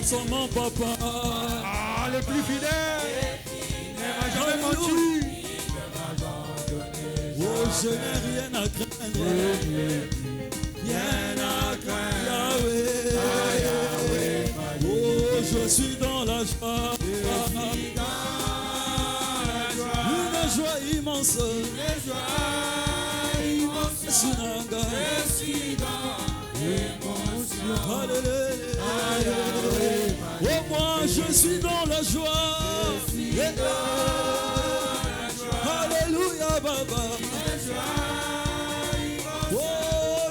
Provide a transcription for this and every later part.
sont mon papa. Ah, le plus fidèle. Il ne m'a jamais menti. Oh, je n'ai rien à craindre. Rien à craindre. Yahweh. Oh, je suis dans la joie. Une joie immense. Je suis dans l'émotion. Oh, moi je suis dans la joie. Alléluia, Baba. Oh,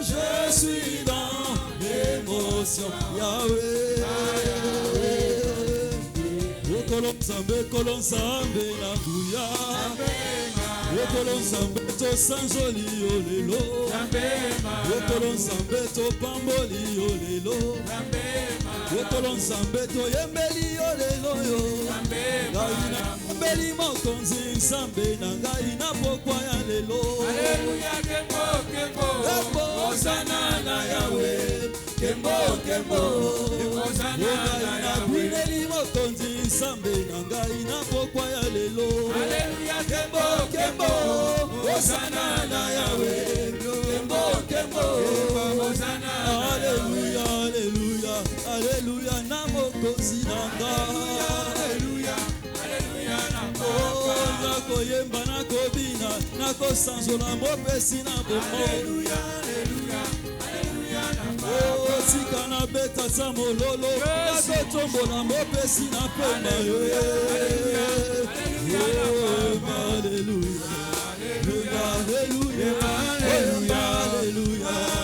je suis dans l'émotion. Yahweh. Oh, kolon sambe na buya. Oh, kolon sambe to sanjoli olelo. Oh, kolon sambe to pamboli olelo. Oh, kolon sambe to yembeli olelo yo. Gaina mbeli mokonzi sambe na gaina pokwa ya lelo. Alléluia, kembo, kembo. Hosanna na Yahweh. Kembo, kembo. Hosanna na Yahweh. Mbeli mokonzi sambe na gaina pokwa ya lelo. Alléluia, kembo, kembo. Hosanna na Yahweh. Kembo, kembo. Hosanna. Alléluia, alléluia, alléluia na mokonzi na nga. Alléluia, alléluia na Oh, nakoyemba nakobina nakosanzola mopesi na bomo. Alléluia, alléluia, alléluia na Oh, sika na beta za mololo nakotombola mopesi na pema. Alléluia, Alléluia, alléluia, alléluia, alléluia,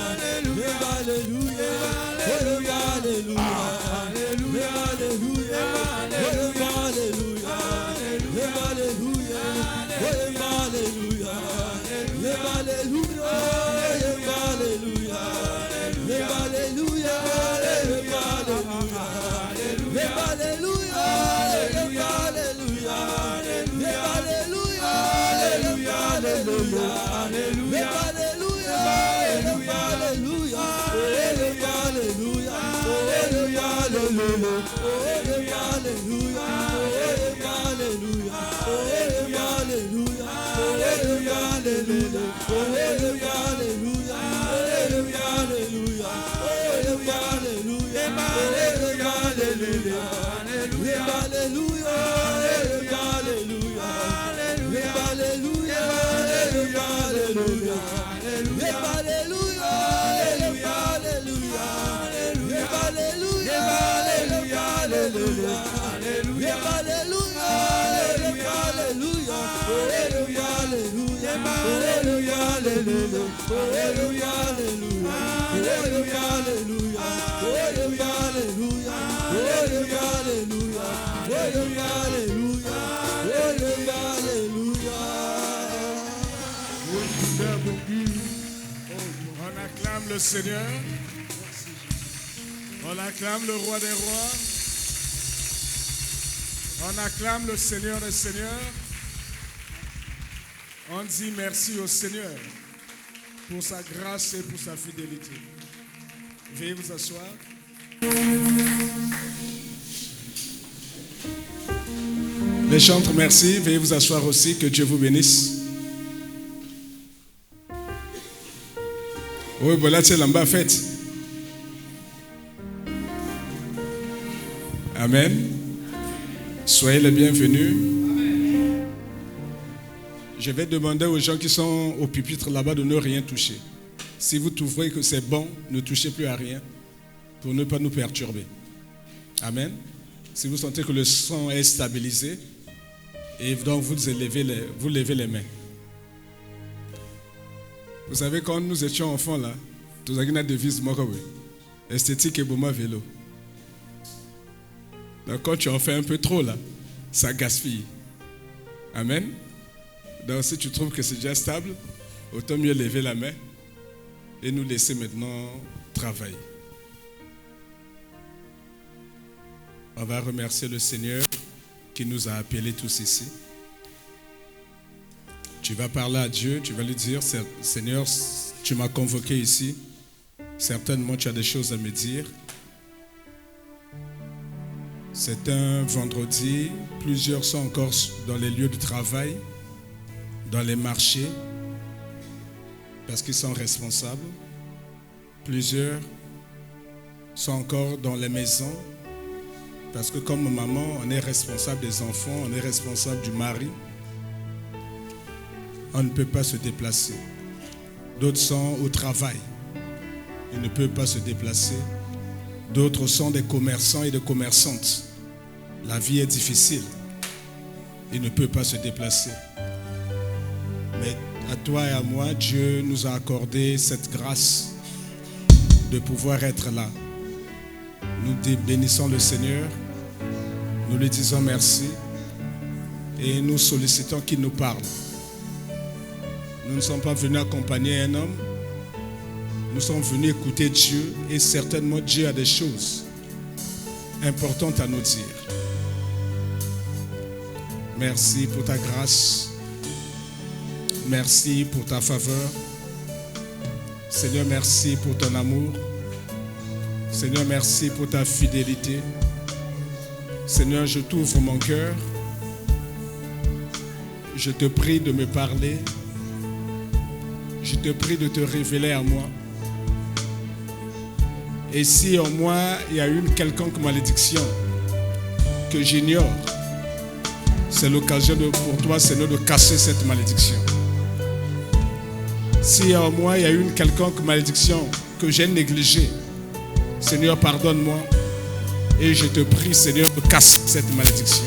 On acclame le Seigneur. On acclame le roi des rois. On acclame le Seigneur des seigneurs. On dit merci au Seigneur pour sa grâce et pour sa fidélité. Veuillez vous asseoir. Les chantres, merci. Veuillez vous asseoir aussi. Que Dieu vous bénisse. Oui, voilà, c'est l'amba fête. Amen. Soyez les bienvenus. Je vais demander aux gens qui sont au pupitre là-bas de ne rien toucher. Si vous trouvez que c'est bon, ne touchez plus à rien pour ne pas nous perturber. Amen. Si vous sentez que le son est stabilisé, et donc vous levez les mains. Vous savez, quand nous étions enfants là, tout ça qui n'a devise esthétique et bouma vélo. Donc quand tu en fais un peu trop là, ça gaspille. Amen. Donc si tu trouves que c'est déjà stable, autant mieux lever la main et nous laisser maintenant travailler. On va remercier le Seigneur qui nous a appelés tous ici. Tu vas parler à Dieu, tu vas lui dire, Seigneur, tu m'as convoqué ici. Certainement, tu as des choses à me dire. C'est un vendredi, plusieurs sont encore dans les lieux de travail, dans les marchés, parce qu'ils sont responsables. Plusieurs sont encore dans les maisons, parce que comme maman, on est responsable des enfants, on est responsable du mari. On ne peut pas se déplacer. D'autres sont au travail, ils ne peuvent pas se déplacer. D'autres sont des commerçants et des commerçantes. La vie est difficile. Ils ne peuvent pas se déplacer. Mais à toi et à moi, Dieu nous a accordé cette grâce de pouvoir être là. Nous bénissons le Seigneur. Nous lui disons merci. Et nous sollicitons qu'il nous parle. Nous ne sommes pas venus accompagner un homme. Nous sommes venus écouter Dieu et certainement Dieu a des choses importantes à nous dire. Merci pour ta grâce. Merci pour ta faveur. Seigneur, merci pour ton amour. Seigneur, merci pour ta fidélité. Seigneur, je t'ouvre mon cœur. Je te prie de me parler. Je te prie de te révéler à moi. Et si en moi, il y a une quelconque malédiction que j'ignore, c'est l'occasion pour toi, Seigneur, de casser cette malédiction. Si en moi, il y a une quelconque malédiction que j'ai négligée, Seigneur, pardonne-moi. Et je te prie, Seigneur, de casser cette malédiction.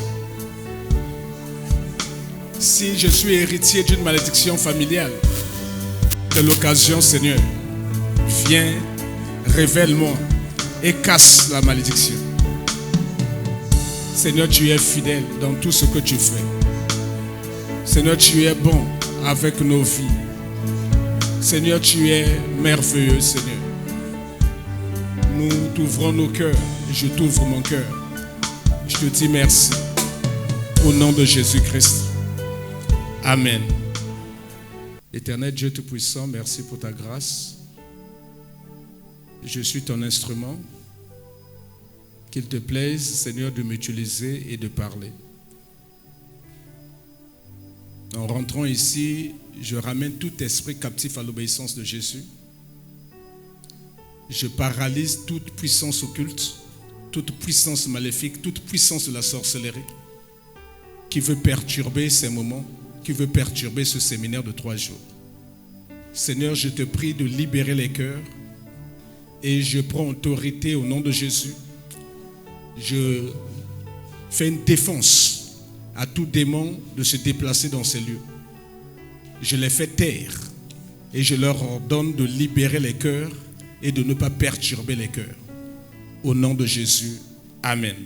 Si je suis héritier d'une malédiction familiale, c'est l'occasion, Seigneur. Viens, révèle-moi et casse la malédiction. Seigneur, tu es fidèle dans tout ce que tu fais. Seigneur, tu es bon avec nos vies. Seigneur, tu es merveilleux, Seigneur. Nous t'ouvrons nos cœurs. Je t'ouvre mon cœur. Je te dis merci. Au nom de Jésus-Christ. Amen. Éternel Dieu Tout-Puissant, merci pour ta grâce. Je suis ton instrument. Qu'il te plaise, Seigneur, de m'utiliser et de parler. En rentrant ici, je ramène tout esprit captif à l'obéissance de Jésus. Je paralyse toute puissance occulte, toute puissance maléfique, toute puissance de la sorcellerie qui veut perturber ces moments, qui veut perturber ce séminaire de 3 jours. Seigneur, je te prie de libérer les cœurs et je prends autorité au nom de Jésus. Je fais une défense à tout démon de se déplacer dans ces lieux. Je les fais taire et je leur ordonne de libérer les cœurs et de ne pas perturber les cœurs. Au nom de Jésus, Amen.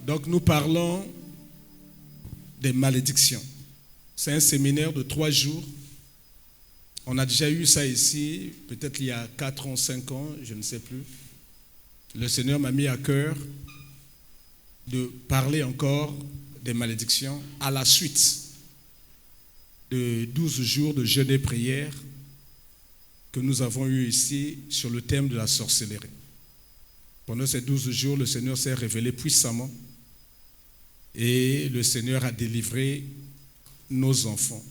Donc nous parlons des malédictions. C'est un séminaire de 3 jours. On a déjà eu ça ici, peut-être il y a 4 ans, 5 ans, je ne sais plus. Le Seigneur m'a mis à cœur de parler encore des malédictions à la suite de 12 jours de jeûne et prière que nous avons eu ici sur le thème de la sorcellerie. Pendant ces 12 jours, le Seigneur s'est révélé puissamment et le Seigneur a délivré nos enfants,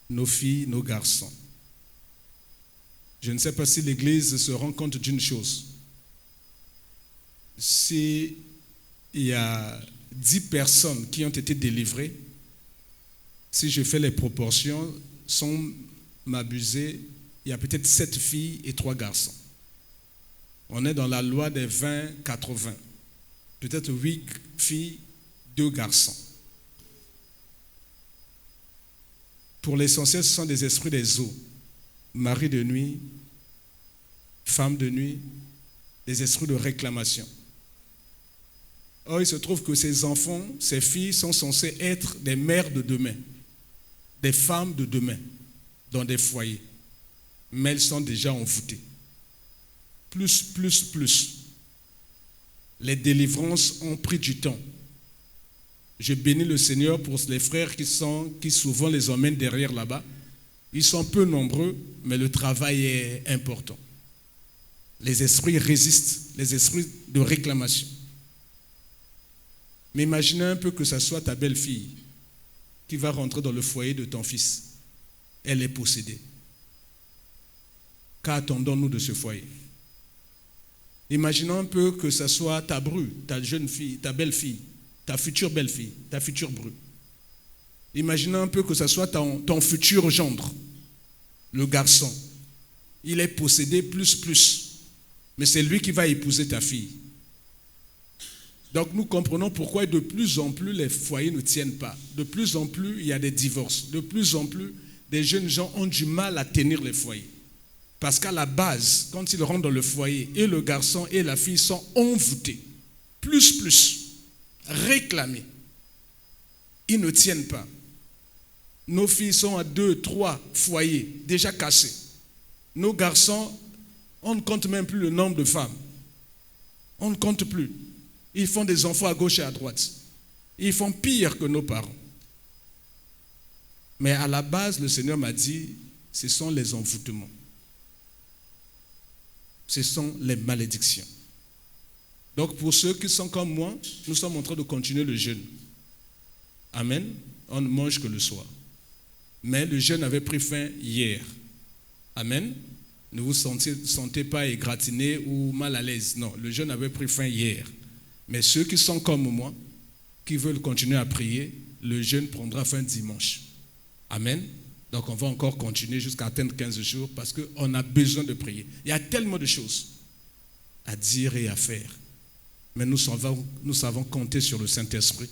nos filles, nos garçons. Je ne sais pas si l'Église se rend compte d'une chose. S'il y a 10 personnes qui ont été délivrées, si je fais les proportions, sans m'abuser, il y a peut-être 7 filles et 3 garçons. On est dans la loi des 20-80. Peut-être 8 filles, 2 garçons. Pour l'essentiel, ce sont des esprits des eaux. Mari de nuit, femme de nuit, des esprits de réclamation. Or, il se trouve que ces enfants, ces filles sont censées être des mères de demain, des femmes de demain, dans des foyers. Mais elles sont déjà envoûtées. Plus. Les délivrances ont pris du temps. Je bénis le Seigneur pour les frères qui souvent les emmènent derrière là-bas. Ils sont peu nombreux, mais le travail est important. Les esprits résistent, les esprits de réclamation. Mais imaginez un peu que ce soit ta belle-fille qui va rentrer dans le foyer de ton fils. Elle est possédée. Qu'attendons-nous de ce foyer? Imaginons un peu que ce soit ta bru, ta jeune fille, ta belle-fille, ta future belle-fille, ta future bru. Imaginons un peu que ce soit ton futur gendre, le garçon. Il est possédé plus. Mais c'est lui qui va épouser ta fille. Donc nous comprenons pourquoi de plus en plus les foyers ne tiennent pas. De plus en plus il y a des divorces. De plus en plus des jeunes gens ont du mal à tenir les foyers. Parce qu'à la base, quand ils rentrent dans le foyer, et le garçon et la fille sont envoûtés. Plus. Réclamés. Ils ne tiennent pas. Nos filles sont à 2, 3 foyers déjà cassés. Nos garçons, on ne compte même plus le nombre de femmes. On ne compte plus. Ils font des enfants à gauche et à droite. Ils font pire que nos parents. Mais à la base, le Seigneur m'a dit, ce sont les envoûtements. Ce sont les malédictions. Donc pour ceux qui sont comme moi, nous sommes en train de continuer le jeûne. Amen. On ne mange que le soir. Mais le jeûne avait pris fin hier. Amen. Ne vous sentez pas égratigné ou mal à l'aise. Non, le jeûne avait pris fin hier. Mais ceux qui sont comme moi, qui veulent continuer à prier, le jeûne prendra fin dimanche. Amen. Donc on va encore continuer jusqu'à atteindre 15 jours parce qu'on a besoin de prier. Il y a tellement de choses à dire et à faire. Mais nous savons compter sur le Saint-Esprit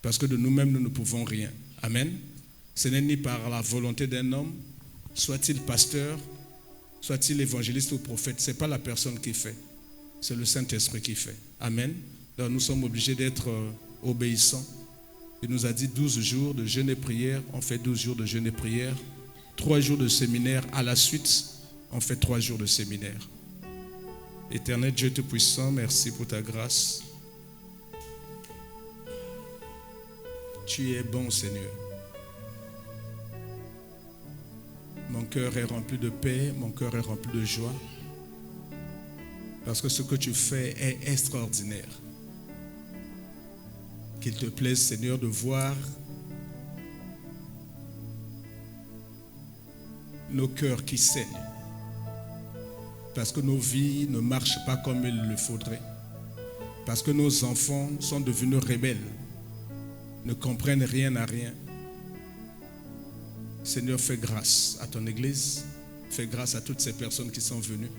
parce que de nous-mêmes, nous ne pouvons rien. Amen. Ce n'est ni par la volonté d'un homme, soit-il pasteur, soit-il évangéliste ou prophète. Ce n'est pas la personne qui fait. C'est le Saint-Esprit qui fait. Amen. Donc nous sommes obligés d'être obéissants. Il nous a dit 12 jours de jeûne et prière. On fait 12 jours de jeûne et prière. 3 jours de séminaire. À la suite, on fait 3 jours de séminaire. Éternel Dieu Tout-Puissant, merci pour ta grâce. Tu es bon, Seigneur. Mon cœur est rempli de paix, mon cœur est rempli de joie. Parce que ce que tu fais est extraordinaire. Qu'il te plaise, Seigneur, de voir nos cœurs qui saignent. Parce que nos vies ne marchent pas comme il le faudrait. Parce que nos enfants sont devenus rebelles, ne comprennent rien à rien. Seigneur, fais grâce à ton Église, fais grâce à toutes ces personnes qui sont venues.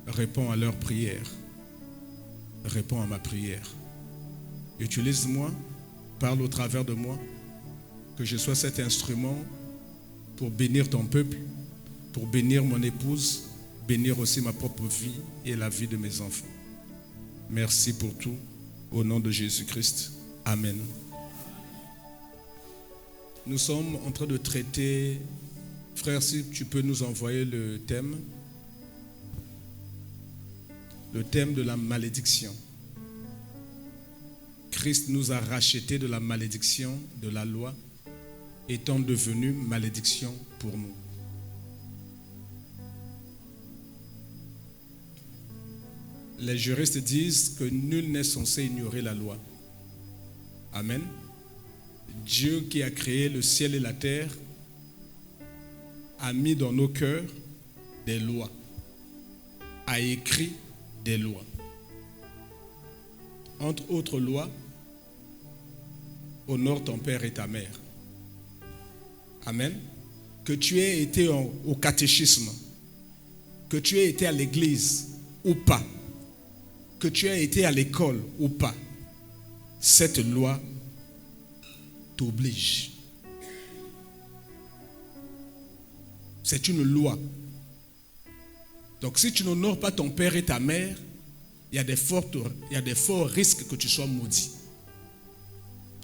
Réponds à leurs prières, réponds à ma prière. Utilise-moi, parle au travers de moi, que je sois cet instrument pour bénir ton peuple, pour bénir mon épouse, bénir aussi ma propre vie et la vie de mes enfants. Merci pour tout, au nom de Jésus-Christ. Amen. Nous sommes en train de traiter, frère, si tu peux nous envoyer le thème de la malédiction. Christ nous a rachetés de la malédiction de la loi, étant devenu malédiction pour nous. Les juristes disent que nul n'est censé ignorer la loi. Amen. Dieu qui a créé le ciel et la terre a mis dans nos cœurs des lois, a écrit des lois. Entre autres lois, honore ton père et ta mère. Amen. Que tu aies été au catéchisme, que tu aies été à l'église ou pas, que tu aies été à l'école ou pas, cette loi t'oblige. C'est une loi. Donc si tu n'honores pas ton père et ta mère, il y a des forts risques que tu sois maudit.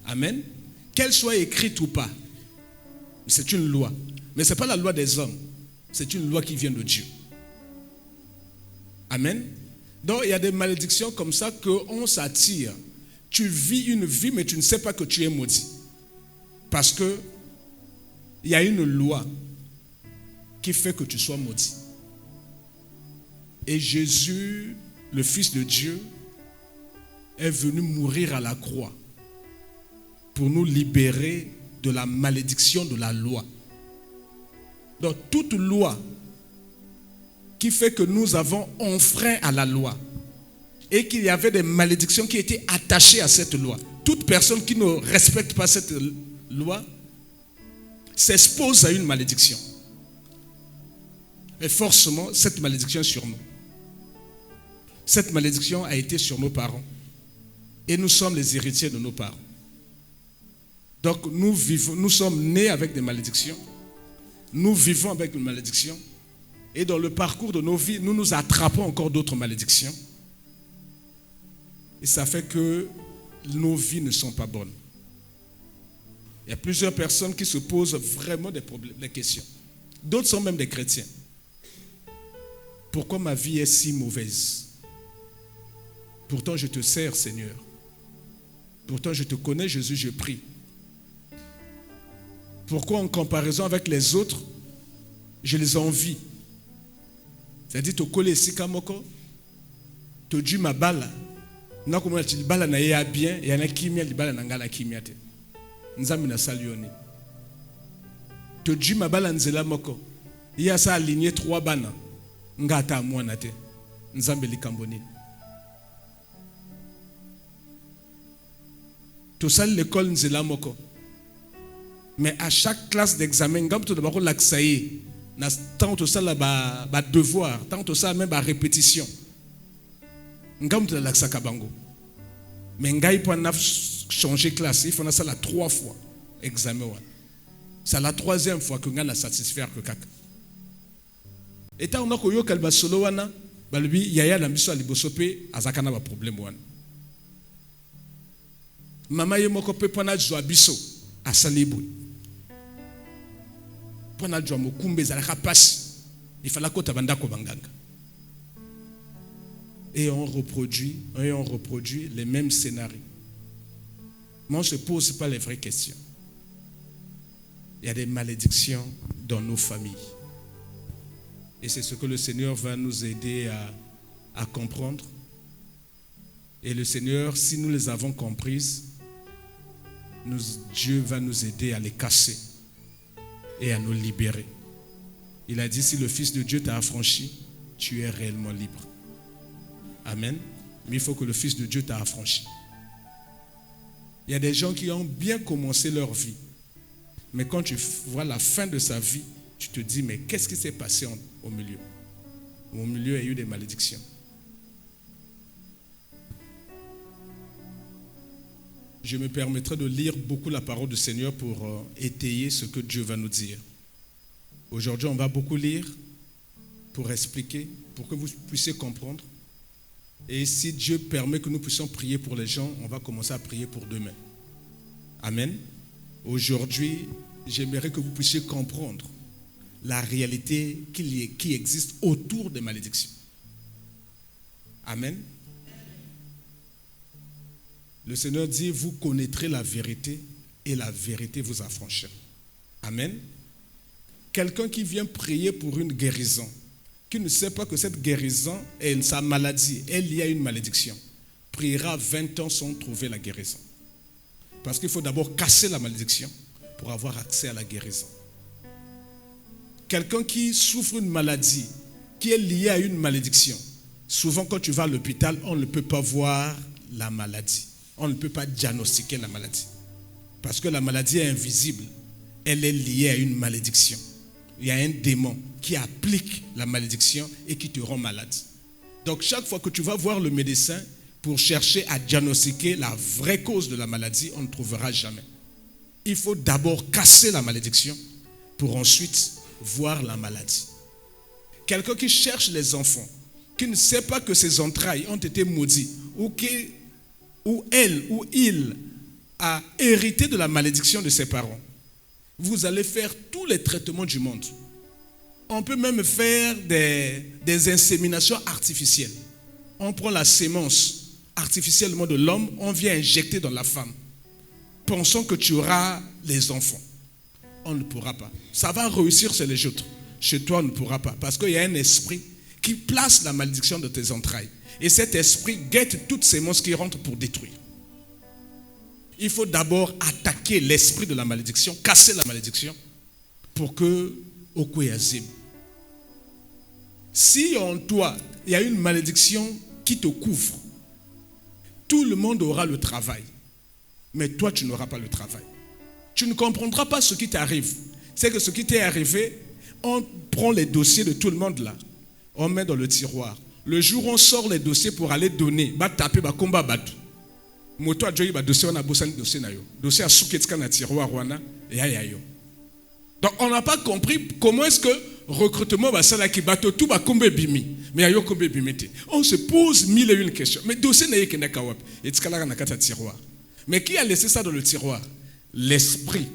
Amen. Qu'elle soit écrite ou pas, c'est une loi. Mais ce n'est pas la loi des hommes. C'est une loi qui vient de Dieu. Amen. Donc il y a des malédictions comme ça qu'on s'attire. Tu vis une vie, mais tu ne sais pas que tu es maudit. Parce que il y a une loi qui fait que tu sois maudit. Et Jésus, le Fils de Dieu, est venu mourir à la croix pour nous libérer de la malédiction de la loi. Donc toute loi qui fait que nous avons enfreint à la loi et qu'il y avait des malédictions qui étaient attachées à cette loi. Toute personne qui ne respecte pas cette loi s'expose à une malédiction. Et forcément, cette malédiction est sur nous. Cette malédiction a été sur nos parents. Et nous sommes les héritiers de nos parents. Donc nous sommes nés avec des malédictions. Nous vivons avec une malédiction. Et dans le parcours de nos vies, nous attrapons encore d'autres malédictions. Et ça fait que nos vies ne sont pas bonnes. Il y a plusieurs personnes qui se posent vraiment des questions. D'autres sont même des chrétiens. Pourquoi ma vie est si mauvaise? Pourtant je te sers, Seigneur. Pourtant je te connais, Jésus, je prie. Pourquoi en comparaison avec les autres, je les envie? C'est-à-dire, tu connais ici kamoko, tu dis ma bala, na comment tu dis bala na ya bien, et na kimia li bala na ngala kimia te. Nzambi na salioni. Tu dis ma bala nzela moko, il y a ça aligné 3 bana, ngata mwana te. Nzambi li kamboni. Tu sali l'école nzela moko. Mais à chaque classe d'examen, quand tu dois l'accès, tant que ça là devoir, tant que ça même répétition. Quand tu l'accès kabango. Mais ngai pour changer classe, il faut ça la 3 fois examen. C'est la 3e fois que ngana satisfaire que kaka. Et tant on a koyo kalba solo wana, balbi yaya na biso alibosope azakana ba problème wana. Mama yemoko pe pona zwa biso asalibu. Pona jwa mokumbe zalaka pasi. Il fallait que tabandako banganga. Et on reproduit les mêmes scénarios. Mais on ne se pose pas les vraies questions. Il y a des malédictions dans nos familles. Et c'est ce que le Seigneur va nous aider à comprendre. Et le Seigneur, si nous les avons comprises, Dieu va nous aider à les casser et à nous libérer. Il a dit, si le Fils de Dieu t'a affranchi, tu es réellement libre. Amen. Mais il faut que le Fils de Dieu t'a affranchi. Il y a des gens qui ont bien commencé leur vie. Mais quand tu vois la fin de sa vie, tu te dis, mais qu'est-ce qui s'est passé au milieu? Au milieu, il y a eu des malédictions. Je me permettrai de lire beaucoup la parole du Seigneur pour étayer ce que Dieu va nous dire. Aujourd'hui, on va beaucoup lire pour expliquer, pour que vous puissiez comprendre. Et si Dieu permet que nous puissions prier pour les gens, on va commencer à prier pour demain. Amen. Aujourd'hui, j'aimerais que vous puissiez comprendre la réalité qui existe autour des malédictions. Amen. Le Seigneur dit, vous connaîtrez la vérité et la vérité vous affranchira. Amen. Quelqu'un qui vient prier pour une guérison, qui ne sait pas que cette guérison est sa maladie, est liée à une malédiction, priera 20 ans sans trouver la guérison. Parce qu'il faut d'abord casser la malédiction pour avoir accès à la guérison. Quelqu'un qui souffre d'une maladie, qui est liée à une malédiction, souvent quand tu vas à l'hôpital, on ne peut pas voir la maladie. On ne peut pas diagnostiquer la maladie. Parce que la maladie est invisible. Elle est liée à une malédiction. Il y a un démon qui applique la malédiction et qui te rend malade. Donc chaque fois que tu vas voir le médecin pour chercher à diagnostiquer la vraie cause de la maladie, on ne trouvera jamais. Il faut d'abord casser la malédiction pour ensuite voir la maladie. Quelqu'un qui cherche les enfants, qui ne sait pas que ses entrailles ont été maudites, ou elle ou il a hérité de la malédiction de ses parents, vous allez faire tous les traitements du monde. On peut même faire des inséminations artificielles. On prend la sémence artificiellement de l'homme, on vient injecter dans la femme. Pensons que tu auras les enfants. On ne pourra pas. Ça va réussir chez les autres. Chez toi, on ne pourra pas. Parce qu'il y a un esprit qui place la malédiction de tes entrailles. Et cet esprit guette toutes ces monstres qui rentrent pour détruire. Il faut d'abord attaquer l'esprit de la malédiction, casser la malédiction, pour que Okoyazim. Si en toi, il y a une malédiction qui te couvre, tout le monde aura le travail, mais toi, tu n'auras pas le travail. Tu ne comprendras pas ce qui t'arrive. C'est que ce qui t'est arrivé, on prend les dossiers de tout le monde là, on met dans le tiroir. Le jour où on sort les dossiers pour aller donner, va taper, va combat, battre. Moto a joyi ba dossier on a bossé dossier na yo. Dossier a souketka na tiroir wana ya yo. Donc on n'a pas compris comment est-ce que recrutement va ça là qui bateau tout va kombe bimi. Mais ayo kombe bimete. On se pose mille et une questions. Mais dossier na yeke na kawap. Et tkala na kata tiroir. Mais qui a laissé ça dans le tiroir? L'esprit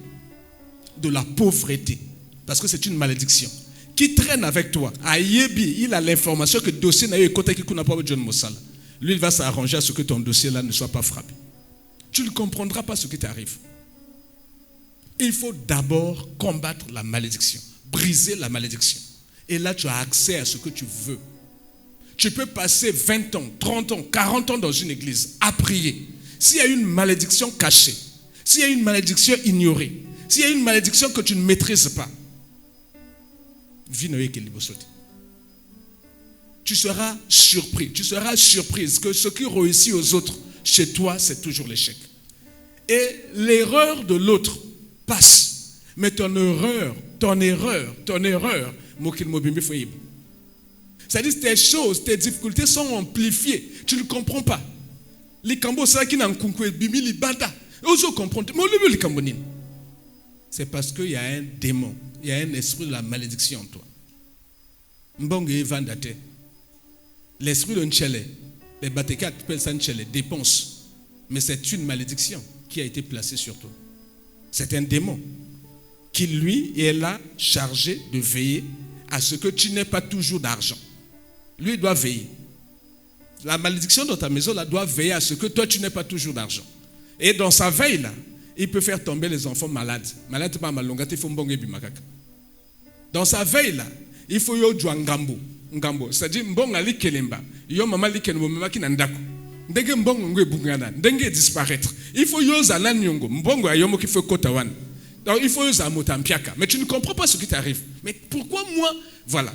de la pauvreté. Parce que c'est une malédiction. Qui traîne avec toi. Ayebi, il a l'information que le dossier n'a eu côté qui n'a pas John Mossala. Lui, il va s'arranger à ce que ton dossier-là ne soit pas frappé. Tu ne comprendras pas ce qui t'arrive. Il faut d'abord combattre la malédiction, briser la malédiction. Et là, tu as accès à ce que tu veux. Tu peux passer 20 ans, 30 ans, 40 ans dans une église à prier. S'il y a une malédiction cachée, s'il y a une malédiction ignorée, s'il y a une malédiction que tu ne maîtrises pas, tu seras surpris. Tu seras surprise que ce qui réussit aux autres, chez toi, c'est toujours l'échec. Et l'erreur de l'autre passe. Mais ton erreur, c'est-à-dire tes choses, tes difficultés sont amplifiées. Tu ne comprends pas. C'est parce qu'il y a un démon, il y a un esprit de la malédiction en toi. L'esprit de Nchele, les Bateka appellent ça Nchele, dépense. Mais c'est une malédiction qui a été placée sur toi. C'est un démon qui, lui, est là chargé de veiller à ce que tu n'aies pas toujours d'argent. Lui, il doit veiller. La malédiction dans ta maison là, doit veiller à ce que toi, tu n'aies pas toujours d'argent. Et dans sa veille, là, il peut faire tomber les enfants malades. Malades, pas malongate, il faut mbonge bimakaka. Dans sa veille, là, il faut yo ngambo. Ngambo, c'est-à-dire mbongo ali kelemba. Yo mama li kelemba mama ki nandako. Ndenge mbongo ngwe bungana, ndenge disparaître. Il faut yo zala nyongo, mbongo ayomo ki faut kota wan. Donc il faut yo za motampiaka. Mais tu ne comprends pas ce qui t'arrive. Mais pourquoi moi, voilà.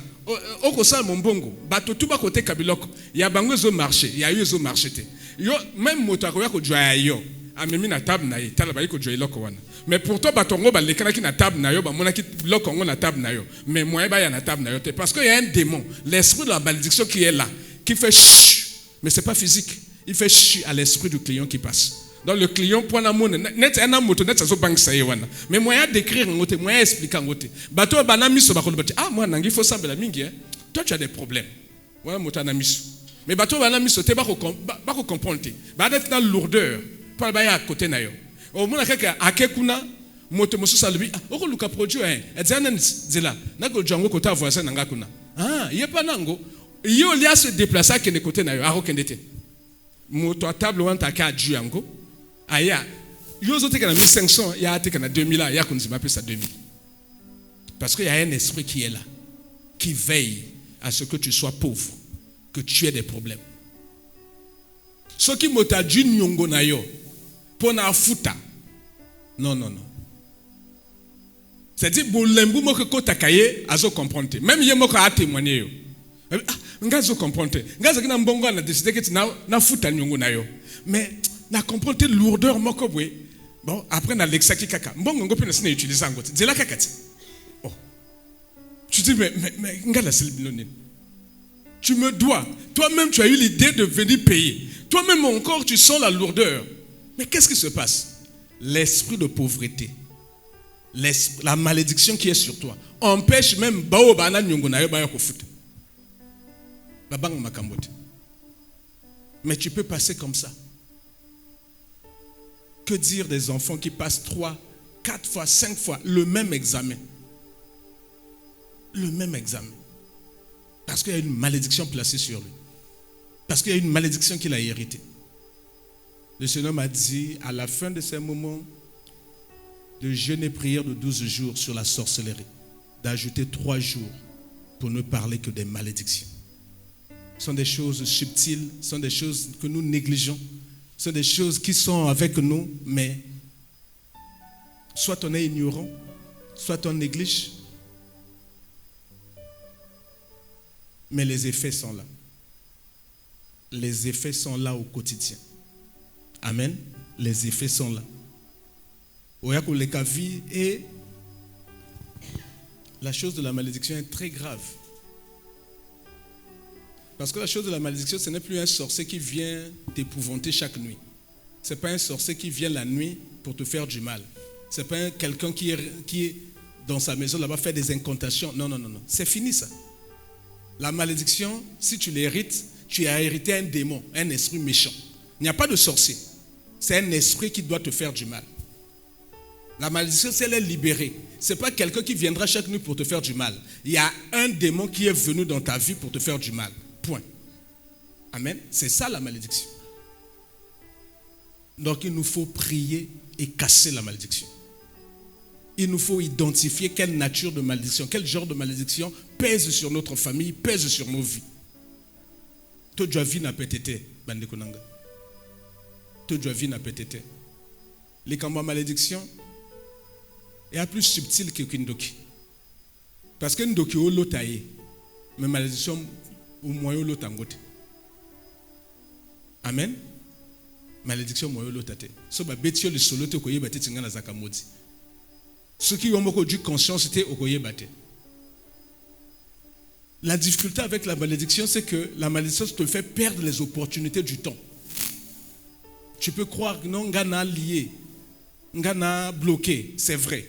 Oko sa mon mbongo, bato tuba kote kabiloko. Ya bango zo marché, ya yo zo marché te. Yo même motako ya ko jwa yo. Amemi na table na ye, tala ba ko jwa iloko wana. Mais pourtant, batongo ba lekana ki na table na yo, ba mona ki lokongo na table na yo. Mais moi ba ya na table na yo, parce qu'il y a un démon, l'esprit de la malédiction qui est là, qui fait chut, mais c'est pas physique. Il fait chut à l'esprit du client qui passe. Donc le client point l'amour, net un moto net ça zo bank ça wana. Mais moyen d'écrire ngote, moyen expliquer ngote. Bato ba na miso ba ko bati. Ah moi nangi faut sambela mingi hein. Toi tu as des problèmes. Ouais moto na miso. Mais bato ba na miso te ba ko comprendre. Ba d'être dans lourdeur. Pas ba ya à côté na yo. Au moins kaka akekuna moto mosu salubi oko luka produit hein edzana nzela nako jango kota voisin nanga kuna ah yepa nango yo lia se déplacer kende côté na yo aro kendete moto à table wanta ka juango aya yo zote kana 1500 ya ate kana 2000 ya kunzima pesa 2000 parce qu'il y a un esprit qui est là qui veille à ce que tu sois pauvre que tu aies des problèmes ce qui mota du nyongo na yo pona futa. Non. C'est-à-dire, bolembu moko kotakaye azo comprendre. Même ye moko a témoigné yo. Ngazo comprendre. Ngazo kina mbongo na décider que na futa nyongo na yo. Mais na comprendre lourdeur moko bwe. Bon, après na lexaki kaka. Mbongo ngopi na sina utiliser ngote. Dela kakati. Oh. Tu dis mais ngala silbilonine. Tu me dois. Toi-même tu as eu l'idée de venir payer. Toi-même encore tu sens la lourdeur. Mais qu'est-ce qui se passe? L'esprit de pauvreté, la malédiction qui est sur toi, empêche même bao bana nyongo na yo ba ko futa. Babang makambote. Mais tu peux passer comme ça. Que dire des enfants qui passent 3, 4 fois, 5 fois le même examen? Le même examen. Parce qu'il y a une malédiction placée sur lui. Parce qu'il y a une malédiction qu'il a héritée. Le Seigneur m'a dit, à la fin de ces moments, de jeûne et prière de 12 jours sur la sorcellerie, d'ajouter 3 jours pour ne parler que des malédictions. sont des choses subtiles, sont des choses que nous négligeons, sont des choses qui sont avec nous, mais soit on est ignorant, soit on néglige, mais les effets sont là. Les effets sont là au quotidien. Amen. Les effets sont là. Et la chose de la malédiction est très grave. Parce que la chose de la malédiction, ce n'est plus un sorcier qui vient t'épouvanter chaque nuit. Ce n'est pas un sorcier qui vient la nuit pour te faire du mal. Ce n'est pas quelqu'un qui est dans sa maison là-bas faire des incantations. Non. C'est fini ça. La malédiction, si tu l'hérites, tu as hérité un démon, un esprit méchant. Il n'y a pas de sorcier. C'est un esprit qui doit te faire du mal. La malédiction, c'est elle est libérée. Ce n'est pas quelqu'un qui viendra chaque nuit pour te faire du mal. Il y a un démon qui est venu dans ta vie pour te faire du mal. Point. Amen. C'est ça la malédiction. Donc il nous faut prier et casser la malédiction. Il nous faut identifier quelle nature de malédiction, quel genre de malédiction pèse sur notre famille, pèse sur nos vies. Tout doit vie n'a pas été, bande konanga. Tout doit vie n'a pas été. Les combats malédiction est plus subtil que Kindoki. Parce que Ndoki o lotaye, mais malédiction au moyen lotangote. Amen. Malédiction moyen lotate. So ba betio le solote ko yebate tingana zakamodi. Ceux qui ont beaucoup de conscience c'était au koyebate. La difficulté avec la malédiction, c'est que la malédiction te fait perdre les opportunités du temps. Tu peux croire que non, Ngana lié, Ngana bloqué, c'est vrai.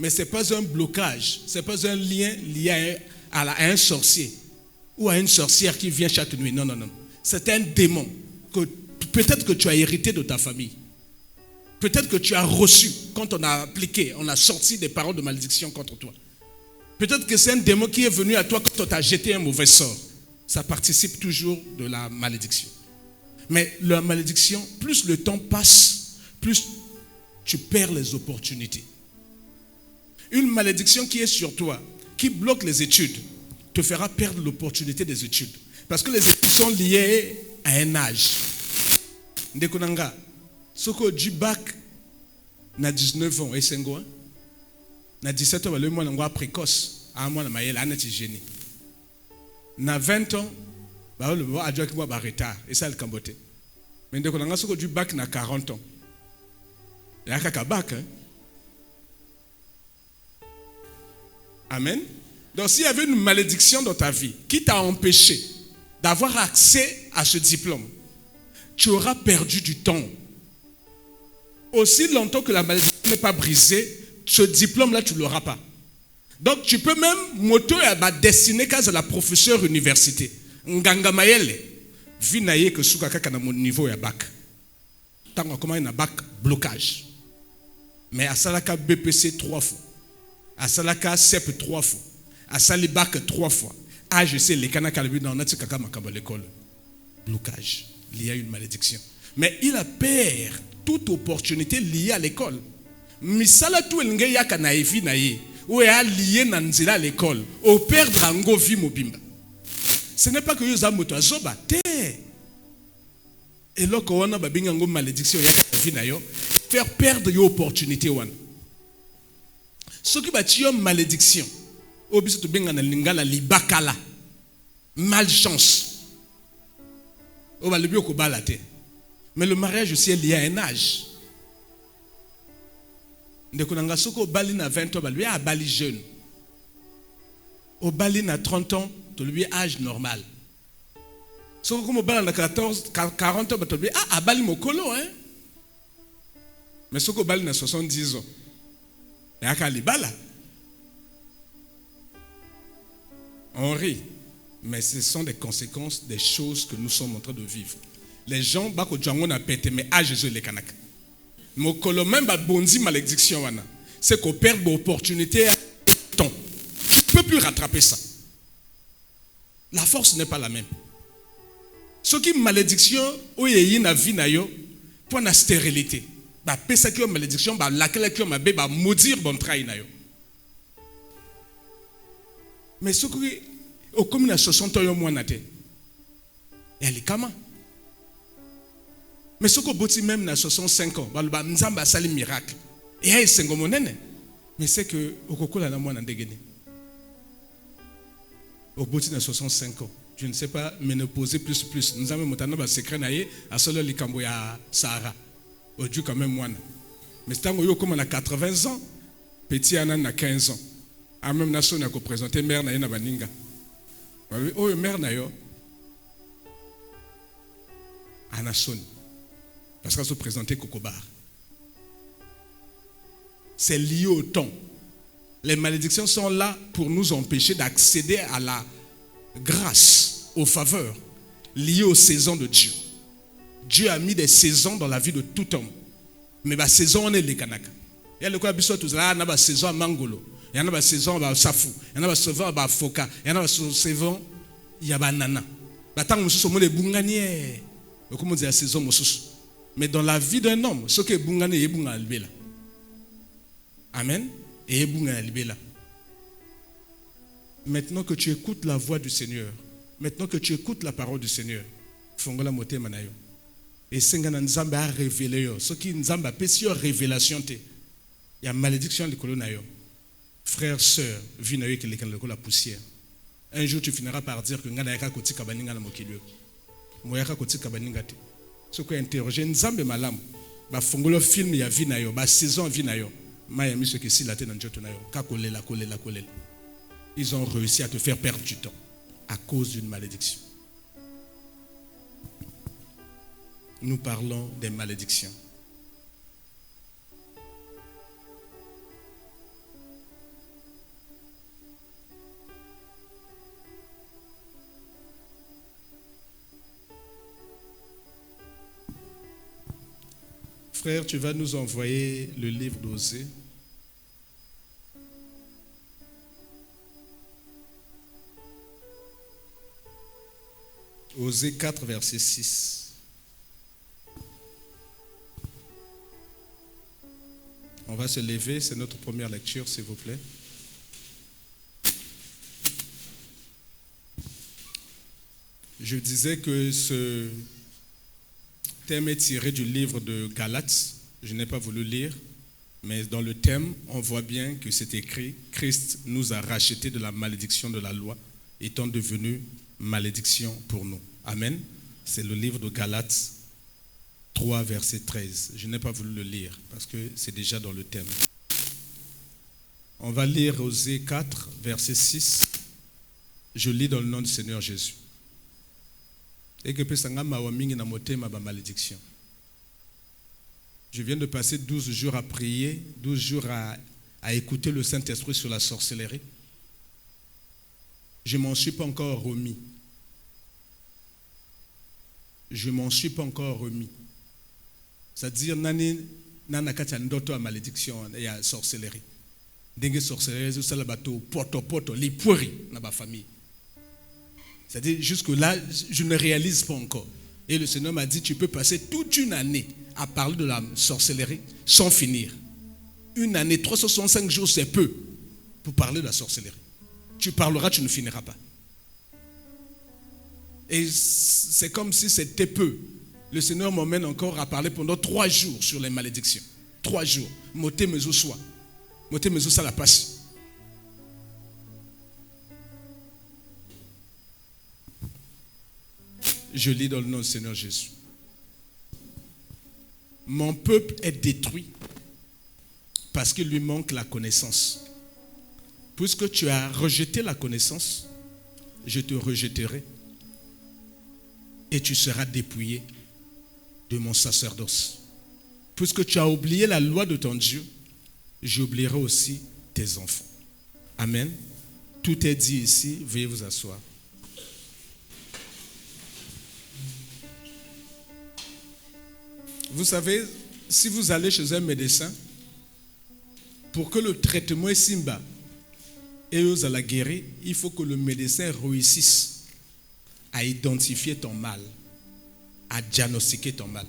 Mais ce n'est pas un blocage, ce n'est pas un lien lié à un sorcier ou à une sorcière qui vient chaque nuit. Non. C'est un démon que peut-être que tu as hérité de ta famille. Peut-être que tu as reçu quand on a appliqué, on a sorti des paroles de malédiction contre toi. Peut-être que c'est un démon qui est venu à toi quand on t'a jeté un mauvais sort. Ça participe toujours de la malédiction. Mais la malédiction, plus le temps passe, plus tu perds les opportunités. Une malédiction qui est sur toi, qui bloque les études, te fera perdre l'opportunité des études. Parce que les études sont liées à un âge. Ndekonanga, soko du bac na 19 ans, et c'est quoi? Na 17 ans, le mois précoce, à moi, na 20 ans, le mois adjoint qui moi retard, et ça le camboté. Mais dès qu'on a du bac na 40 ans, il y a qu'un bac. Amen. Donc s'il y avait une malédiction dans ta vie qui t'a empêché d'avoir accès à ce diplôme, tu auras perdu du temps. Aussi longtemps que la malédiction n'est pas brisée, ce diplôme-là, tu ne l'auras pas. Donc, tu peux même destiner qu'à la professeure université. Nganga mayele, vinaye que souka kaka na mon niveau ya bac. Tant comment il y a bac blocage. Mais à Salaka BPC 3 fois. À Salaka CEP 3 fois. À Salibac 3 fois. Ah, je sais, les canaks calbi dans notre kaka makaba l'école. Blocage. Il y a une malédiction. Mais il a perd toute opportunité liée à l'école. Misala tout el ngeya kana evi na ye ou est lié na nzela à l'école au perdre ango vi mobimba. Ce n'est pas que yoza moto azoba te. Et là ko wana ba binga ngo malédiction ya vi na yo faire perdre yo opportunité wana. Ce qui ba tiyo malédiction obiso to binga na lingala libakala malchance. O ba lebio ko balate. Mais le mariage aussi est lié à un âge. Ndekonanga soko bali na 20 ans, lui a bali jeune. Au bali na 30 ans, tu lui âge normal. Soko comme bali na 40 ans, tu lui a bali mokolo hein. Mais soko bali na 70 ans. Ya kali bala. On rit, mais ce sont des conséquences des choses que nous sommes en train de vivre. Les gens bako django na pété mais à Jésus les kanaka. Mokolo même ba bondi malédiction wana. C'est qu'on perd l'opportunité temps. Tu ne peux plus rattraper ça. La force n'est pas la même. Ce qui malédiction oyeyi na vie na yo pour la stérilité. Ba pesa ki malédiction ba laquelle ki ma be ba maudire bon travail na yo. Mais ce qui au comme na 60 ans yo mwana te. Et elle est kama. Mais ce qu'on boti même à 65 ans, Nzamba sali miracle. Et elle est monene. Mais c'est que Okokola na moi na ndegene. Au boti na 65 ans. Je ne sais pas, ménopauser plus. Nous avons un secret à solo likambo ya Sahara. Au Dieu quand même moi. Mais c'est un comme on a 80 ans, petit Anan a 15 ans. A même nation a présenté mère na yena baninga. Oh mère na yo. Anason. Parce qu'elle se présentait Kokobar. C'est lié au temps. Les malédictions sont là pour nous empêcher d'accéder à la grâce, aux faveurs liées aux saisons de Dieu. Dieu a mis des saisons dans la vie de tout homme. Mais la saison, on est les Kanaka. Il y a le quoi, il y a une saison à Mangolo, il y a une saison à Safou, il y a une saison à Foka, il y a une saison à Nana. Mais dans la vie d'un homme, ce qui est Bungani est Bunga. Amen. Et Bunga Albela. Maintenant que tu écoutes la voix du Seigneur, maintenant que tu écoutes la parole du Seigneur, Fongola Mote Manayo. Et Sengana Nzamba a révélé, ce qui Nzamba a sur révélation, il y a malédiction de Kolonayo. Frère, sœur, vinayo qui est la poussière. Un jour tu finiras par dire que Nganayaka Koti Kabaninga na Mokilio. Moyaka Koti Kabaninga te. Ce qui est interrogé, Nzambe Malam, ba Fongolo film ya vinayo, ba saison vinayo. Maya mis ce que si la tête dans Jotonayo. Kakolela. Ils ont réussi à te faire perdre du temps à cause d'une malédiction. Nous parlons des malédictions. Frère, tu vas nous envoyer le livre d'Osée. Osée 4, verset 6. On va se lever, c'est notre première lecture, s'il vous plaît. Je disais que ce thème est tiré du livre de Galates. Je n'ai pas voulu lire, mais dans le thème, on voit bien que c'est écrit « Christ nous a rachetés de la malédiction de la loi, étant devenu malédiction pour nous. » Amen. C'est le livre de Galates 3, verset 13. Je n'ai pas voulu le lire parce que c'est déjà dans le thème. On va lire Osée 4, verset 6. Je lis dans le nom du Seigneur Jésus. Et que malédiction. Je viens de passer 12 jours à prier, 12 jours à écouter le Saint-Esprit sur la sorcellerie. Je ne m'en suis pas encore remis. Je ne m'en suis pas encore remis. C'est-à-dire, nana kati ndoto a malédiction et a sorcellerie. Dengue sorcellerie, ça la bateau, poto, les poiries dans ma famille. C'est-à-dire, jusque-là, je ne réalise pas encore. Et le Seigneur m'a dit, tu peux passer toute une année à parler de la sorcellerie sans finir. Une année, 365 jours, c'est peu pour parler de la sorcellerie. Tu parleras, tu ne finiras pas. Et c'est comme si c'était peu. Le Seigneur m'emmène encore à parler pendant 3 jours sur les malédictions. 3 jours. Moté mezo soit. Moté mezo ça la passe. Je lis dans le nom du Seigneur Jésus. Mon peuple est détruit parce qu'il lui manque la connaissance. Puisque tu as rejeté la connaissance, je te rejetterai et tu seras dépouillé de mon sacerdoce. Puisque tu as oublié la loi de ton Dieu, j'oublierai aussi tes enfants. Amen. Tout est dit ici. Veuillez vous asseoir. Vous savez, si vous allez chez un médecin, pour que le traitement est simba et eux à la guérir, il faut que le médecin réussisse à identifier ton mal, à diagnostiquer ton mal.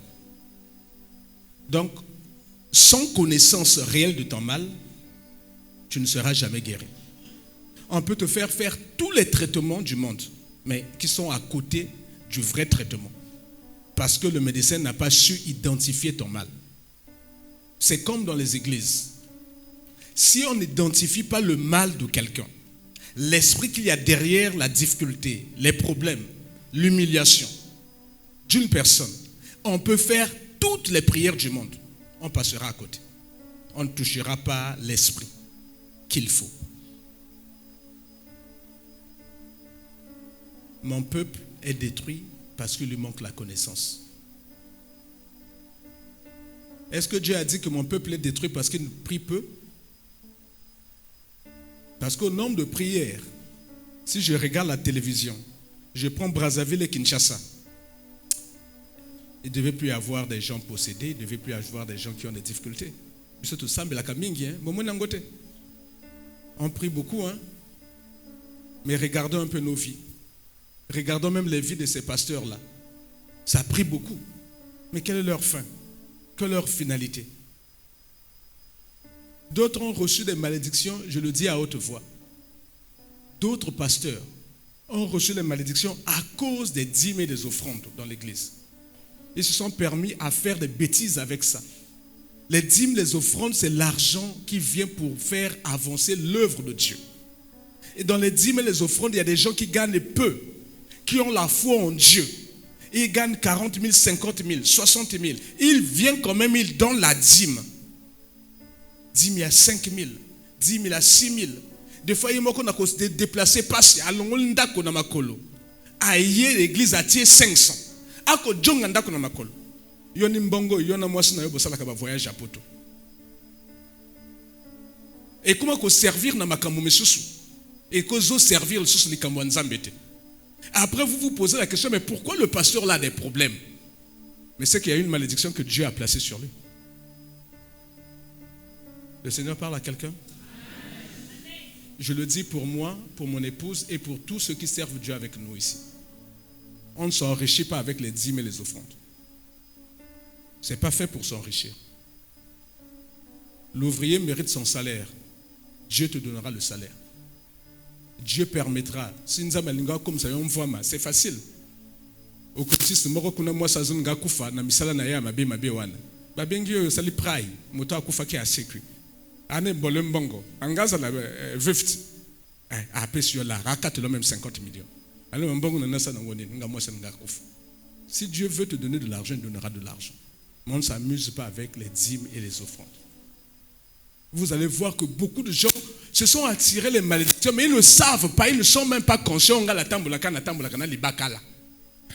Donc, sans connaissance réelle de ton mal, tu ne seras jamais guéri. On peut te faire tous les traitements du monde, mais qui sont à côté du vrai traitement. Parce que le médecin n'a pas su identifier ton mal. C'est comme dans les églises. Si on n'identifie pas le mal de quelqu'un, l'esprit qu'il y a derrière la difficulté, les problèmes, l'humiliation d'une personne, on peut faire toutes les prières du monde. On passera à côté. On ne touchera pas l'esprit qu'il faut. Mon peuple est détruit parce qu'il lui manque la connaissance. Est-ce que Dieu a dit que mon peuple est détruit parce qu'il prie peu? Parce qu'au nombre de prières, si je regarde la télévision, je prends Brazzaville et Kinshasa, il ne devait plus y avoir des gens possédés, il ne devait plus y avoir des gens qui ont des difficultés. On prie beaucoup, hein? Mais regardons un peu nos vies. Regardons même les vies de ces pasteurs-là. Ça prie beaucoup. Mais quelle est leur fin? Quelle est leur finalité? D'autres ont reçu des malédictions, je le dis à haute voix. D'autres pasteurs ont reçu des malédictions à cause des dîmes et des offrandes dans l'église. Ils se sont permis à faire des bêtises avec ça. Les dîmes, les offrandes, c'est l'argent qui vient pour faire avancer l'œuvre de Dieu. Et dans les dîmes et les offrandes, il y a des gens qui gagnent peu, qui ont la foi en Dieu. Ils gagnent 40 000, 50 000, 60 000. Ils viennent quand même, ils donnent la dîme. Dîme à 5 000, dîme à 6 000. Des fois, il y a des gens déplacés, passent à l'ongolindako na makolo. Aïe, l'église a tiré 500. Ako djongandako na makolo. Yoni mbongo, yona mwasi na yo bosala ka ba voyage à poto. Et comment qu'on servir na makambo mesusu? Et qu'on servir le sous likambo nzambete. Après, vous vous posez la question, mais pourquoi le pasteur là a des problèmes? Mais c'est qu'il y a une malédiction que Dieu a placée sur lui. Le Seigneur parle à quelqu'un? Je le dis pour moi, pour mon épouse et pour tous ceux qui servent Dieu avec nous ici. On ne s'enrichit pas avec les dîmes et les offrandes. Ce n'est pas fait pour s'enrichir. L'ouvrier mérite son salaire. Dieu te donnera le salaire. Dieu permettra. Si nous avons comme ça, c'est facile. Au cultiste, moi, ça zone gakufa na misala na ya mabe wana. Babengi yo sali prai, moto akufa ki asekwi. Ane bolembongo, angaza la 50. Après sur la rakate le même 50 millions. Alors mbongo na ça ngoni nga moi ça ngakufa. Si Dieu veut te donner de l'argent, il donnera de l'argent. Mais on ne s'amuse pas avec les dîmes et les offrandes. Vous allez voir que beaucoup de gens se sont attirés les malédictions, mais ils ne savent pas, ils ne sont même pas conscients.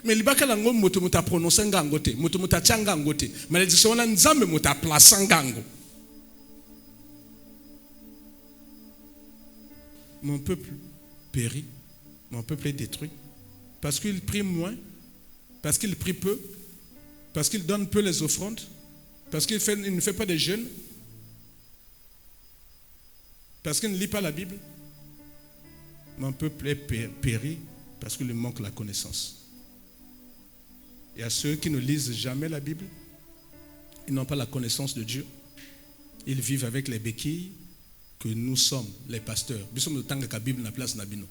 Mais libakala ngo moto muta prononcer ngangote, moto muta changa ngote. Malédiction na nzambe muta place ngango. Mon peuple périt, mon peuple est détruit parce qu'il prie moins, parce qu'il prie peu, parce qu'il donne peu les offrandes, parce qu'il ne fait pas de jeûnes, parce qu'il ne lit pas la Bible. Mon peuple est péri parce qu'il lui manque la connaissance. Il y a ceux qui ne lisent jamais la Bible. Ils n'ont pas la connaissance de Dieu. Ils vivent avec les béquilles que nous sommes, les pasteurs. Nous sommes le temps que la Bible n'a place na bino.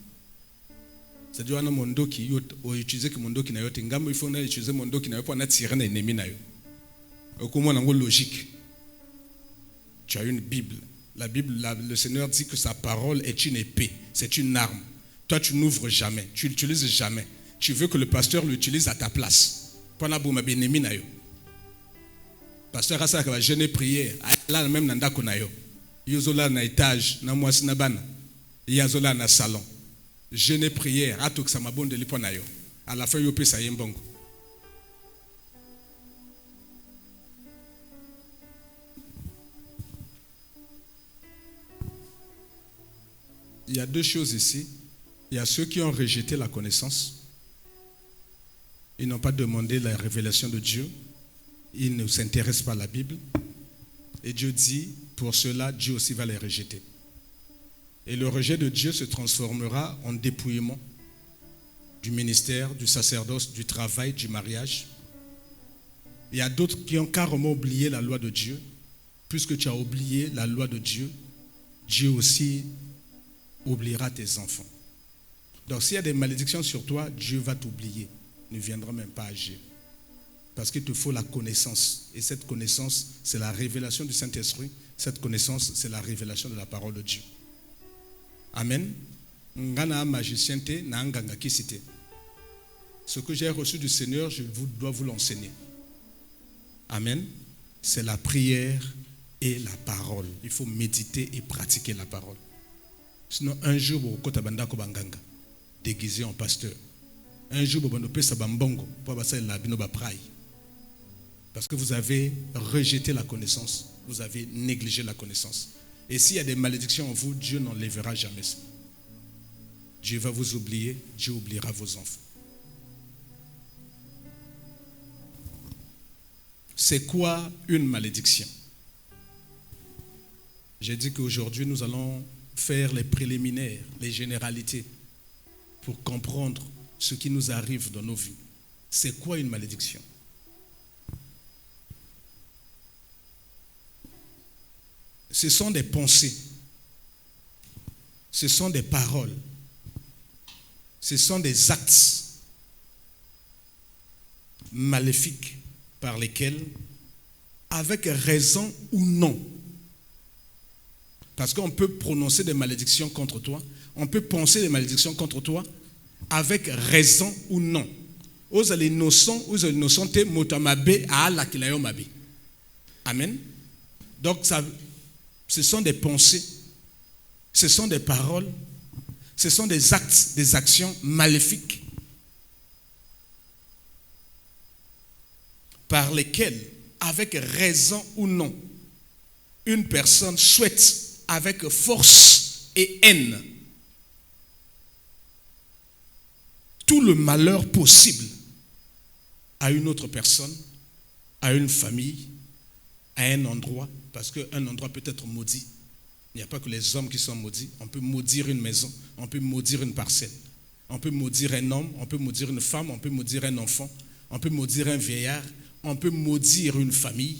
C'est-à-dire que mon dos qui utilise que mon dos qui n'a pas ngam il faut utiliser mon dos qui n'a pas tirer na ennemi na yo. Comment on logique. Tu as une Bible. La Bible, le Seigneur dit que sa parole est une épée, c'est une arme. Toi, tu n'ouvres jamais, tu l'utilises jamais. Tu veux que le pasteur l'utilise à ta place. Pasteur a ça que va jeûner prière. Là même nanda konayo. Yozola na étage, na mwasi na bana. Yazola na salon. Jeûner prière. Atok sa mabonde liponayo. À la fin yo pe sa yembongo. Il y a deux choses ici. Il y a ceux qui ont rejeté la connaissance. Ils n'ont pas demandé la révélation de Dieu. Ils ne s'intéressent pas à la Bible. Et Dieu dit, pour cela, Dieu aussi va les rejeter. Et le rejet de Dieu se transformera en dépouillement du ministère, du sacerdoce, du travail, du mariage. Il y a d'autres qui ont carrément oublié la loi de Dieu. Puisque tu as oublié la loi de Dieu, Dieu aussi oubliera tes enfants. Donc s'il y a des malédictions sur toi, Dieu va t'oublier. ne viendras même pas agir. Parce qu'il te faut la connaissance. Et cette connaissance, c'est la révélation du Saint-Esprit. Cette connaissance, c'est la révélation de la parole de Dieu. Amen. Ngana magicien te, na nganga kisite. Ce que j'ai reçu du Seigneur, je dois vous l'enseigner. Amen. C'est la prière et la parole. Il faut méditer et pratiquer la parole. Sinon, un jour, vous kotabanda ko banganga, déguisé en pasteur. Un jour, vous avez sa bambongo, pour passer la binoba praille. Parce que vous avez rejeté la connaissance, vous avez négligé la connaissance. Et s'il y a des malédictions en vous, Dieu n'enlèvera jamais ça. Dieu va vous oublier, Dieu oubliera vos enfants. C'est quoi une malédiction? J'ai dit qu'aujourd'hui, nous allons faire les préliminaires, les généralités, pour comprendre ce qui nous arrive dans nos vies. C'est quoi une malédiction? Ce sont des pensées, ce sont des paroles, ce sont des actes maléfiques par lesquels, avec raison ou non, parce qu'on peut prononcer des malédictions contre toi, on peut penser des malédictions contre toi, avec raison ou non. Aux innocents, aux innocents, motamabe à la kilayomabe. Amen. Donc ça. Ce sont des pensées, ce sont des paroles, ce sont des actes, des actions maléfiques par lesquelles, avec raison ou non, une personne souhaite avec force et haine tout le malheur possible à une autre personne, à une famille, à un endroit. Parce qu'un endroit peut être maudit. Il n'y a pas que les hommes qui sont maudits. On peut maudire une maison, on peut maudire une parcelle. On peut maudire un homme, on peut maudire une femme, on peut maudire un enfant, on peut maudire un vieillard, on peut maudire une famille,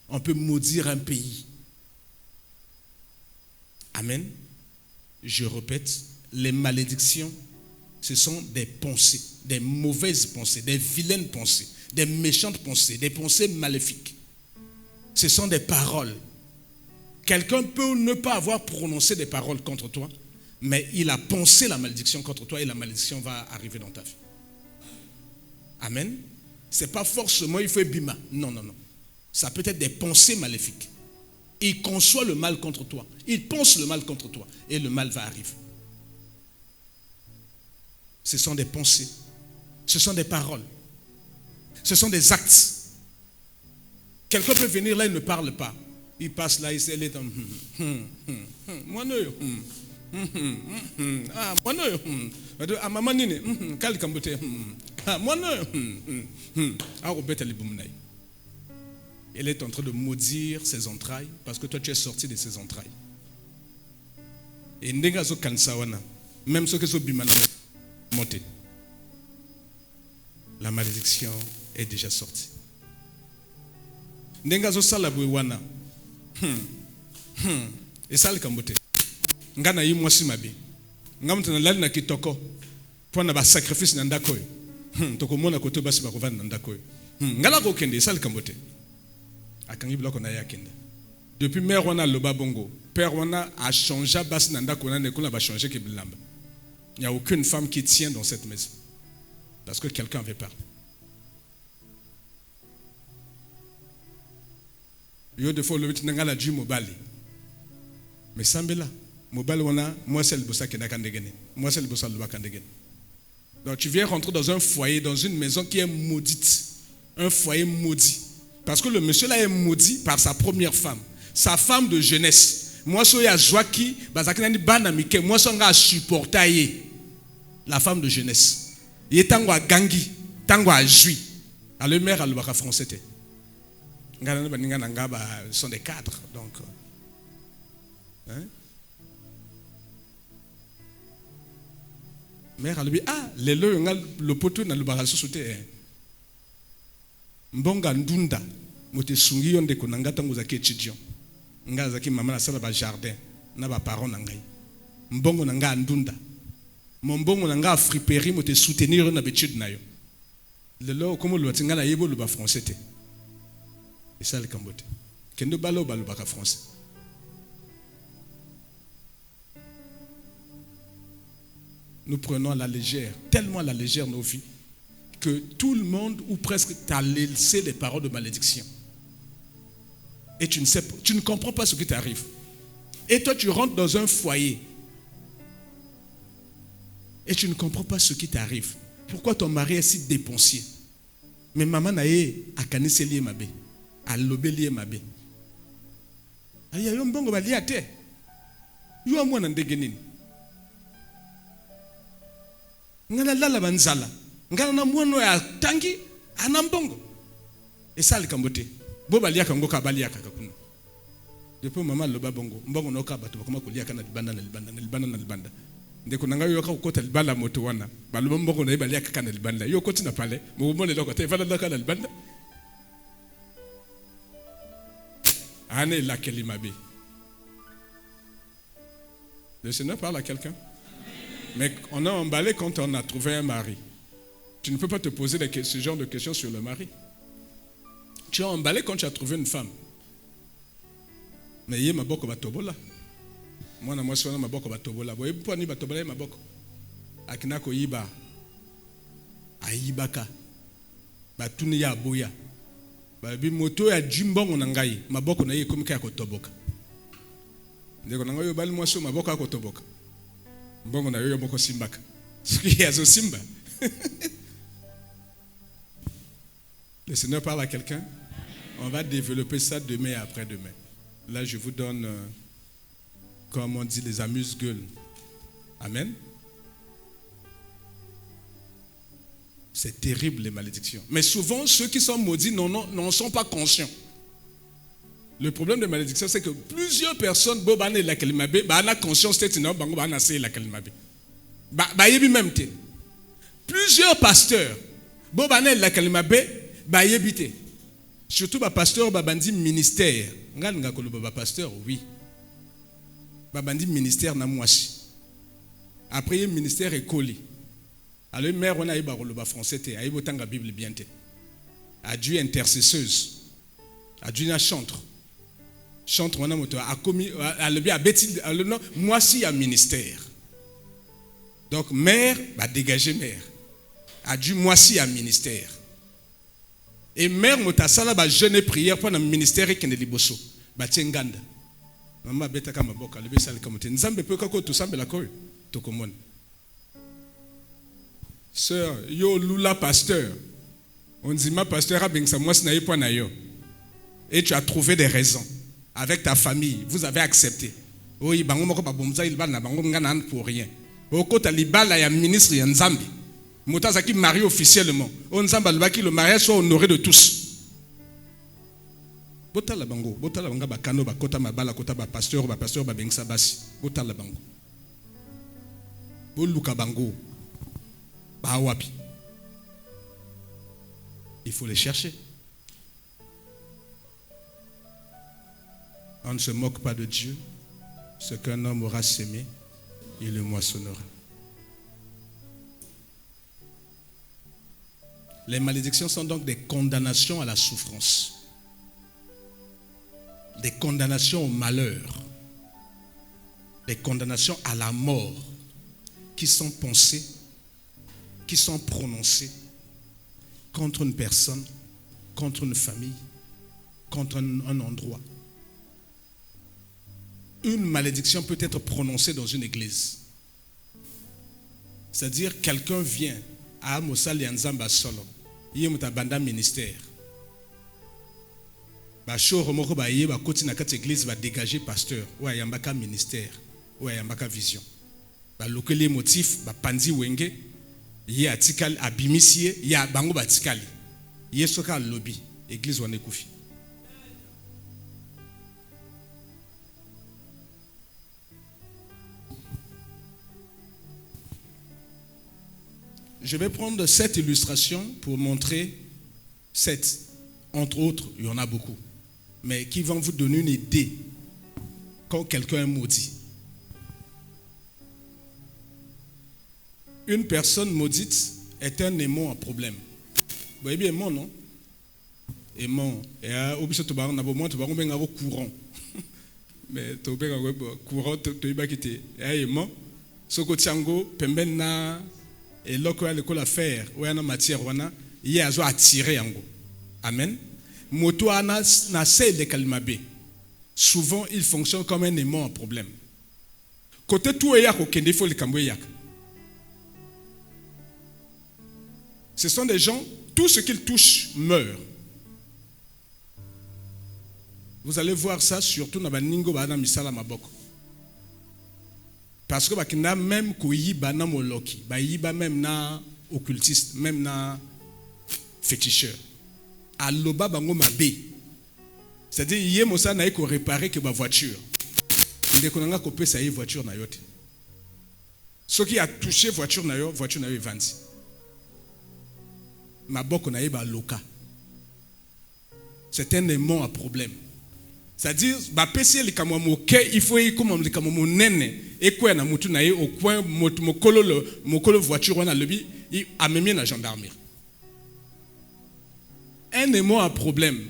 on peut maudire un pays. Amen. Je répète, les malédictions, ce sont des pensées, des mauvaises pensées, des vilaines pensées, des méchantes pensées, des pensées maléfiques. Ce sont des paroles. Quelqu'un peut ne pas avoir prononcé des paroles contre toi, mais il a pensé la malédiction contre toi et la malédiction va arriver dans ta vie. Amen. Ce n'est pas forcément il faut bima. Non, non, non. Ça peut être des pensées maléfiques. Il conçoit le mal contre toi. Il pense le mal contre toi et le mal va arriver. Ce sont des pensées. Ce sont des paroles. Ce sont des actes. Quelqu'un peut venir là, il ne parle pas. Il passe là, il est en moi non. Ah, moi non. Ah, maman nini. Kal kambote. Ah, moi non. Ah, Robert Alibumnaï. Elle est en train de maudire ses entrailles parce que toi tu es sorti de ses entrailles. Et ndegazo kansawana. Même ceux qui sont bimana monté. La malédiction est déjà sortie. Ndengazo salabwe wana. Et ça le kambote. Ngana yi mwasi mabi. Ngamtana lali na kitoko. Pona ba sacrifice na ndako. Toko mona koto basi ba kovana na ndako. Ngala ko kende ça le kambote. Akangi bloko na yakende. Depuis mère wana loba bongo. Père wana a changé basi na ndako na nekola ba changer ke bilamba. Il n'y a aucune femme qui tient dans cette maison. Parce que quelqu'un avait parlé. Yo de fois le petit ngala du mobali. Mais sambela mobali wana moi c'est le bossa qui n'a qu'à ndegene. Moi c'est le bossa le baka ndegene. Donc tu viens rentrer dans un foyer, dans une maison qui est maudite. Un foyer maudit. Parce que le monsieur là est maudit par sa première femme. Sa femme de jeunesse. Moi soya joaki bazakina ni bana mike. Moi songa supporter la femme de jeunesse. Il est tango a gangi, tango a jui. À le maire à le baka français. Sont des cadres, donc. Hein? Mère a lui ah les le poteau n'a le barrage sauté. Mbonga ndunda mote sungi yonde ko nangata nguzaki étudiant. Ngazaki mama na sala ba jardin na ba parents nangai. Mbongo nanga ndunda. mon bon on a friperie mo te soutenir na betude na yo lelo comme le tinga na yebo le ba français te et ça le cambote kendo balo ba français. Nous prenons à la légère, tellement à la légère nos vies, que tout le monde ou presque t'a laissé les paroles de malédiction. Et tu ne comprends pas ce qui t'arrive. Et toi tu rentres dans un foyer et tu ne comprends pas ce qui t'arrive. Pourquoi ton mari est si dépensier? Mais maman nae a kanise lié mabe, a lobé lié mabe. Aïe aïe mbongo ba liate. Yo amwa na ndenge nini? Ngana lala banzala. Ngana na mwono ya tangi anambongo. Esa likambote. Bo ba liaka ngoka ba liaka kakuna. Depuis maman loba bongo, mbongo noka bato bakoma kuliaka na libanda. Ndeko nanga yo ka kota libanda moto wana baloba mbongo na ibali akaka na libanda yo koti na pale mo mone lokota ifala na kana libanda ane la kelimabe. Le Seigneur parle à quelqu'un. Mais on a emballé quand on a trouvé un mari. Tu ne peux pas te poser ce genre de questions sur le mari. Tu as emballé quand tu as trouvé une femme. Mais yé maboko batobola. Moi na mwasi wana maboko batobola. Boye po ni batobola maboko. Akina ko yiba. Ayibaka. Batuni ya boya. Ba bi moto ya jimbongo na ngai, maboko na ye komika ya kotoboka. Ndeko na ngai bali mwasi maboko ya kotoboka. Mbongo na yo moko simbaka. Ski ya zo simba. Le Seigneur parle à quelqu'un. On va développer ça demain et après-demain. Là, je vous donne, comme on dit, les amuse-gueules. Amen. C'est terrible, les malédictions. Mais souvent, ceux qui sont maudits n'en sont pas conscients. Le problème des malédictions, c'est que plusieurs personnes, bobane la kalimabe, ba na conscience tête non, bango ba na se la kalimabe. Ba yebi même te. Plusieurs pasteurs, bobane la kalimabe, ba yebi te. Surtout ba pasteur ba bandi ministère. Nga koloba ba pasteur, oui. Ba bandi ministère na mwasi. Après le ministère est collé. Alors mère on a eu ba français te, a eu botanga Bible bien te. A Dieu intercesseuse. A Dieu na chantre. Chantre on a moto a commis a le bien a bêtise le nom mwasi a ministère. Donc mère va dégager mère. A Dieu mwasi a ministère. Et mère motasala ba jeûner prière pour le ministère qui ne liboso. Ba tienganda. Maman beta kama boka le besal kamote. Nzambe pe kako to sambela ko to komona. Sœur, yo lula pasteur. On dit ma pasteur a bengsa mwasi na yepo na yo. Et tu as trouvé des raisons avec ta famille, vous avez accepté. Oui, bango moko ba bomza il ba na bango ngana pour rien. Oko talibala ya ministre ya Nzambe. Motazaki marié officiellement. On Nzamba lobaki le mariage soit honoré de tous. Botala bango ba kano ba kota mabala kota ba pasteur ba bengsa basi. Botala bango. Boluka bango. Ba wapi. Il faut les chercher. On ne se moque pas de Dieu. Ce qu'un homme aura sémé, il le moissonnera. Les malédictions sont donc des condamnations à la souffrance, des condamnations au malheur, des condamnations à la mort qui sont pensées, qui sont prononcées contre une personne, contre une famille, contre un endroit. Une malédiction peut être prononcée dans une église. C'est-à-dire quelqu'un vient à Mosal Yanzamba Solo. Il y a un ministère. Ba show remoko ba yé ba koti na kati église va dégager pasteur. Ouais yambaka ministère. Ouais yambaka vision. Ba lokeli motif ba pandi wenge. Yé atikal abimisie ya bango ba tikali. Yé soka lobby église wane kufi. Je vais prendre cette illustration pour montrer entre autres, il y en a beaucoup, mais qui vont vous donner une idée quand quelqu'un est maudit. Une personne maudite est un aimant à problème. Vous voyez bien aimant, non? Aimant. Et au bout de ce moment, tu vas avoir courant. Mais tu vas avoir courant, tu vas quitter. Et aimant, ce que tu as pemben na et l'autre a l'école à faire, ou a matière, il y a attiré en gros. Amen. Moto na c'est de kalmabe. Souvent, il fonctionne comme un aimant à problème. Côté tout est au Kende, il faut le camboyer. Ce sont des gens, tout ce qu'ils touchent meurt. Vous allez voir ça surtout dans Baningo Bana Misala Maboko. Parce que bakina même koyiba na moloki, bayiba même na occultiste, même na féticheur. Aloba bango mabe. C'est-à-dire yé mosa na eko réparer que ba voiture. Ndeko nanga kopé ça y voiture na yote. Ce qui a touché voiture na yo est vendue. Maboko na yeba loka. C'est un aimant à problème. C'est-à-dire, il faut comme les nene et quoi na mutu na au coin mokolo voiture on a lebi il a même la gendarmerie. Un aimant à problème.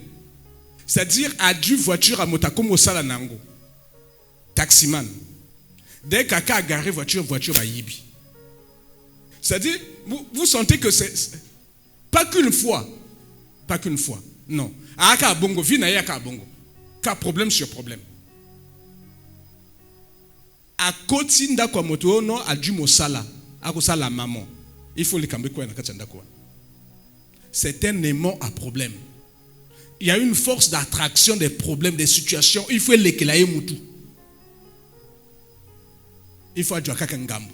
C'est-à-dire a dû voiture à motakomo sala nango. Taximan. Dès qu'à garé voiture à yibi. C'est-à-dire, vous sentez que c'est pas qu'une fois. Non. Aka bongo vina yaka bongo. Car problème sur problème. À côté ndako moto no a dû mosala, a kosala maman. Il faut le camber quoi na katanda quoi. C'est un aimant à problème. Il y a une force d'attraction des problèmes, des situations. Il faut les kelaye mutu. Il faut adjoa kakangambo.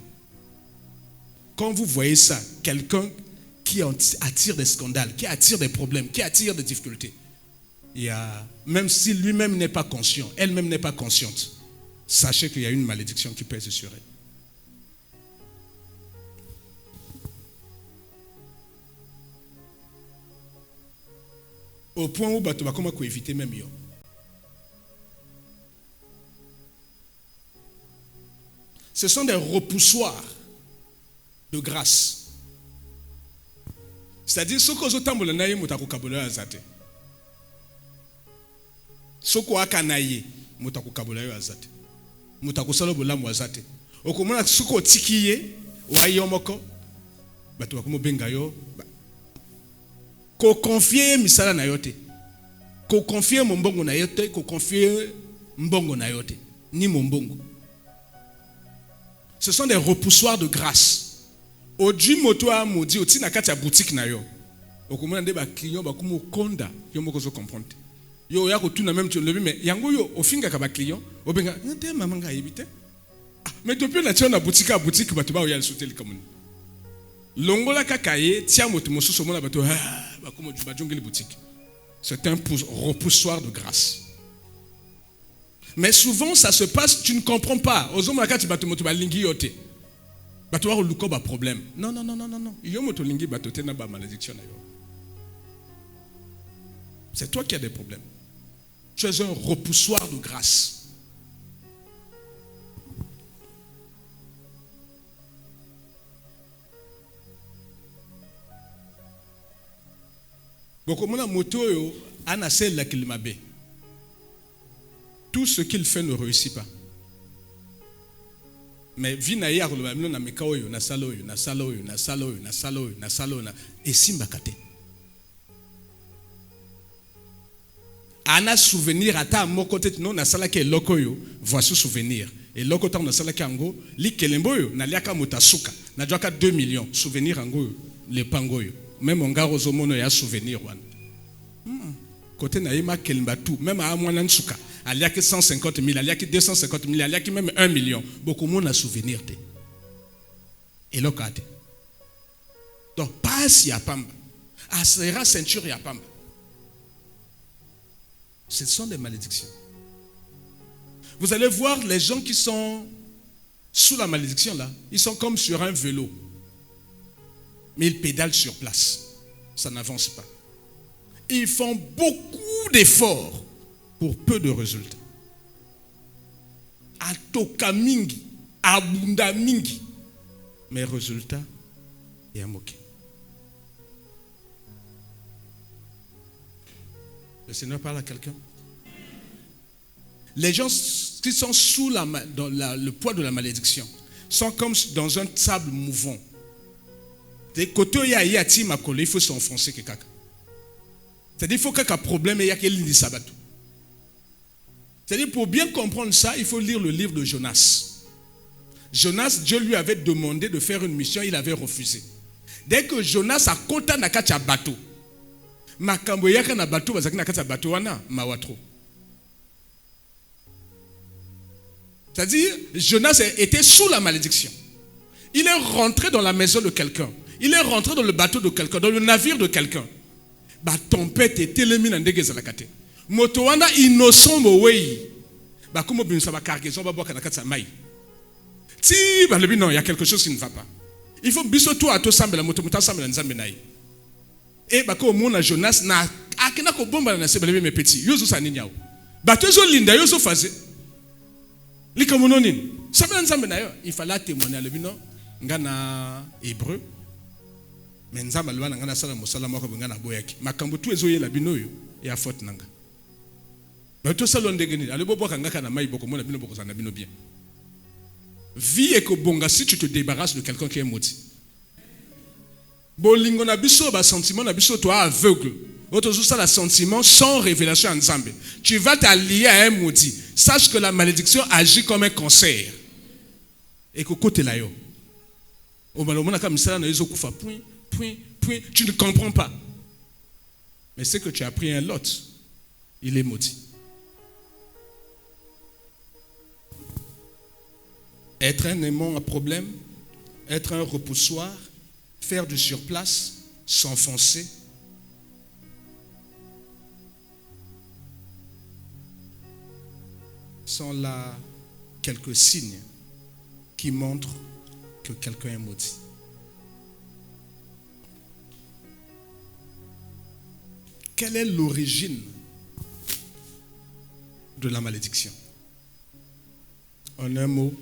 Quand vous voyez ça, quelqu'un qui attire des scandales, qui attire des problèmes, qui attire des difficultés. Même si lui-même n'est pas conscient, elle-même n'est pas consciente, sachez qu'il y a une malédiction qui pèse sur elle. Au point où tu vas comment éviter même yo. Ce sont des repoussoirs de grâce. C'est-à-dire ce que vous avez na yé kabola azate. Soko akanaye mutako kabola yo azate. Mutako sala bolamu azate. Okomona soko tikiye wayo moko bato bakomo benga yo ko confier misala na yote. Ko confier mbongo na yote, ko confier mbongo na yote, ni mbongo. Ce sont des repoussoirs de grâce. Oji moto a modi oti na kati ya boutique na yo. Okomona nde ba client ba kumo konda yo moko zo comprendre. Yo ya ko tuna même tu le mais yango yo ofinga ka ba client obenga nte mama nga yebite. Mais depuis na tia na boutique bato ba ya sauter le commune. Longola kakaye tia moto mosusu mona bato ba kumo ba jongeli boutique. C'est un repoussoir de grâce. Mais souvent ça se passe, tu ne comprends pas. Ozoma kati bato moto ba lingi yote. Bato wa luko ba problème. Non. Yo moto lingi bato te na ba malédiction na yo. C'est toi qui as des problèmes. Tu es un repoussoir de grâce. Bokomona moto yo anase la kilmabe. Tout ce qu'il fait ne réussit pas. Mais vina ya ko na mekao yo na salo et simbakate. Ana souvenir ata moko tete non na sala ke lokoyo voici souvenir et lokota na sala ke ango li kelemboyo na liaka mutasuka na jwaka 2 millions souvenir ango le pangoyo même ngaro zomono ya souvenir wana côté na yema kelemba tout même a mwana nsuka aliaki 150 000 aliaki 250 000 aliaki même 1 million beaucoup monde na souvenir te et lokate donc passe ya pamba asera ceinture ya pamba. Ce sont des malédictions. Vous allez voir les gens qui sont sous la malédiction là, ils sont comme sur un vélo. Mais ils pédalent sur place. Ça n'avance pas. Ils font beaucoup d'efforts pour peu de résultats. Atoka mingi, abunda mingi. mais résultat, il y a moqué. Le Seigneur parle à quelqu'un. Les gens qui sont sous le poids de la malédiction sont comme dans un sable mouvant. Il faut s'enfoncer. C'est-à-dire qu'il faut qu'il y ait un problème et il y a quelqu'un qui sabat. C'est-à-dire pour bien comprendre ça, il faut lire le livre de Jonas. Jonas, Dieu lui avait demandé de faire une mission, il avait refusé. Dès que Jonas a compté na kati ya bateau, makambo yaka na bateau bazaki na kati ya bateau wana mawatro. C'est-à-dire, Jonas était sous la malédiction. Il est rentré dans la maison de quelqu'un. Il est rentré dans le bateau de quelqu'un, dans le navire de quelqu'un. Ba tempête était l'émine en déguisé la kate. Motowana innocent mowei. Ba comme binsa ba cargaison ba boka na kati ya mai. Si ba lebi non, il y a quelque chose qui ne va pas. Il faut biso toi à to sambela moto muta sambela nzambe nayi. Et ba ko mona Jonas na akina ko bomba na se belebi mes petits. Yozo saninyao. Bateau zo linda yozo faze. Likamononine. Sambela nzambe nayo, il fallait témoigner à lebi non ngana hébreu. Mais nzamba lwa ngana sala musala moko ngana boyaki. Makambo tu ezoye la binoyo ya faute nanga. Mais tout ça l'ondegeni, ale bobo kanga kana mai boko mona bino boko sana bino bien. Vie et que bonga si tu te débarrasses de quelqu'un qui est maudit. Bolingo na biso ba sentiment na biso toi aveugle. Autre ça la sentiment sans révélation en Nzambe. Tu vas t'allier à un maudit. Sache que la malédiction agit comme un cancer. Et que côté là yo. Au malomona comme ça na yezo kufa point. Tu ne comprends pas. Mais c'est que tu as pris un lot. Il est maudit. Être un aimant à problème, être un repoussoir, faire du surplace, s'enfoncer. Sont là quelques signes qui montrent que quelqu'un est maudit. Quelle est l'origine de la malédiction? En un mot,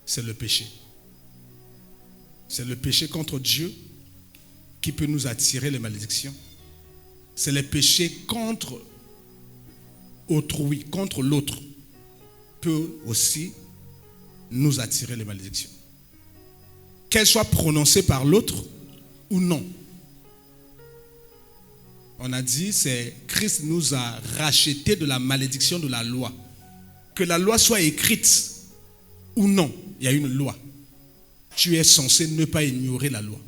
c'est le péché. C'est le péché contre Dieu qui peut nous attirer les malédictions. C'est le péché contre autrui, contre l'autre, peut aussi nous attirer les malédictions. Qu'elles soient prononcées par l'autre ou non. On a dit, c'est Christ nous a racheté de la malédiction de la loi. Que la loi soit écrite ou non, il y a une loi. Tu es censé ne pas ignorer la loi.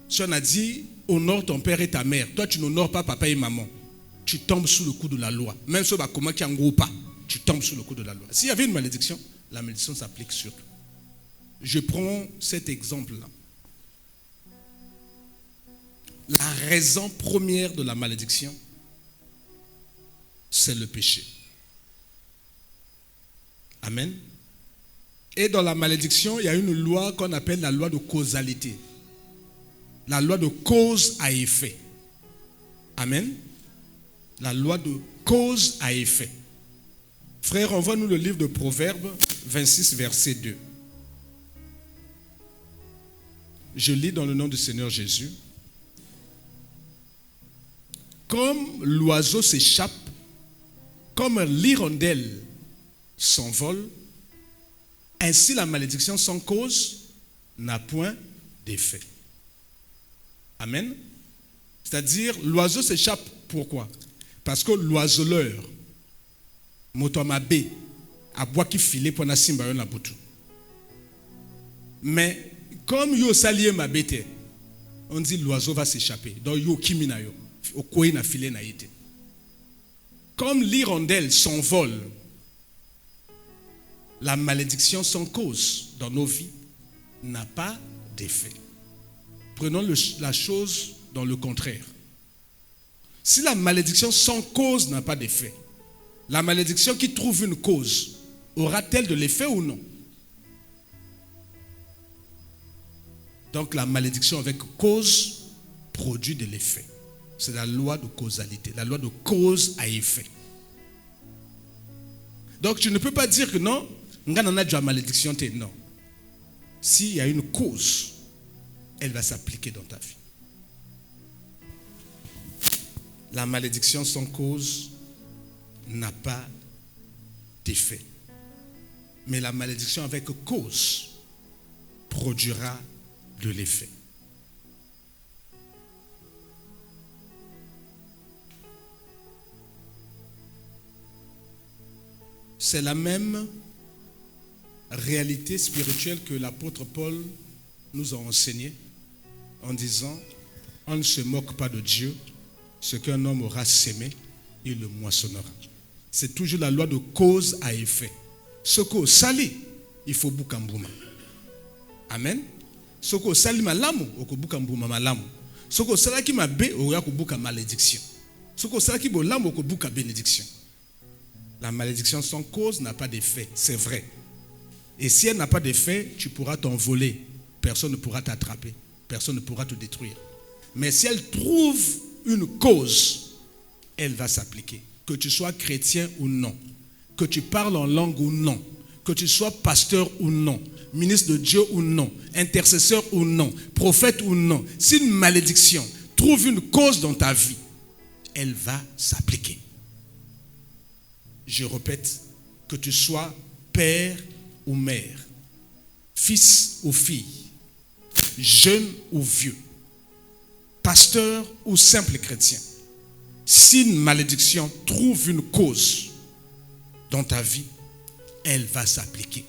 Si on a dit, honore ton père et ta mère, toi tu n'honores pas papa et maman, tu tombes sous le coup de la loi. Même si comment qui en gros pas, tu tombes sous le coup de la loi. S'il y avait une malédiction, la malédiction s'applique sur toi. Je prends cet exemple-là. La raison première de la malédiction, c'est le péché. Amen. Et dans la malédiction, il y a une loi qu'on appelle la loi de causalité. La loi de cause à effet. Amen. La loi de cause à effet. Frère, envoie-nous le livre de Proverbes 26, verset 2. Je lis dans le nom du Seigneur Jésus. Comme l'oiseau s'échappe, comme l'hirondelle s'envole, ainsi la malédiction sans cause n'a point d'effet. Amen. C'est-à-dire, l'oiseau s'échappe. Pourquoi? Parce que l'oiseleur, motomabé, a bois qui filait pour na simba yon la boutou. Mais comme yo salié ma bête, on dit l'oiseau va s'échapper. Donc yo kimina yo, au koi na filé na été. Comme l'hirondelle s'envole, la malédiction sans cause dans nos vies n'a pas d'effet. Prenons la chose dans le contraire. Si la malédiction sans cause n'a pas d'effet, la malédiction qui trouve une cause aura-t-elle de l'effet ou non? Donc la malédiction avec cause produit de l'effet. C'est la loi de causalité, la loi de cause à effet. Donc tu ne peux pas dire que non, malédiction, non. S'il y a une cause, elle va s'appliquer dans ta vie. La malédiction sans cause n'a pas d'effet. Mais la malédiction avec cause produira de l'effet. C'est la même réalité spirituelle que l'apôtre Paul nous a enseigné en disant, on ne se moque pas de Dieu, ce qu'un homme aura sémé, il le moissonnera. C'est toujours la loi de cause à effet. Ce que sali, il faut boukambouma. Amen. Ce que sali malamu, il faut boukambouma malamu. Ce que sali qui m'a bé, il faut bouka malédiction. Ce que sali qui bolam, il faut bouka bénédiction. La malédiction sans cause n'a pas d'effet, c'est vrai. Et si elle n'a pas d'effet, tu pourras t'envoler. Personne ne pourra t'attraper. Personne ne pourra te détruire. Mais si elle trouve une cause, elle va s'appliquer. Que tu sois chrétien ou non, que tu parles en langue ou non, que tu sois pasteur ou non, ministre de Dieu ou non, intercesseur ou non, prophète ou non, si une malédiction trouve une cause dans ta vie, elle va s'appliquer. Je répète, que tu sois père ou mère, fils ou fille, jeune ou vieux, pasteur ou simple chrétien, si une malédiction trouve une cause dans ta vie, elle va s'appliquer.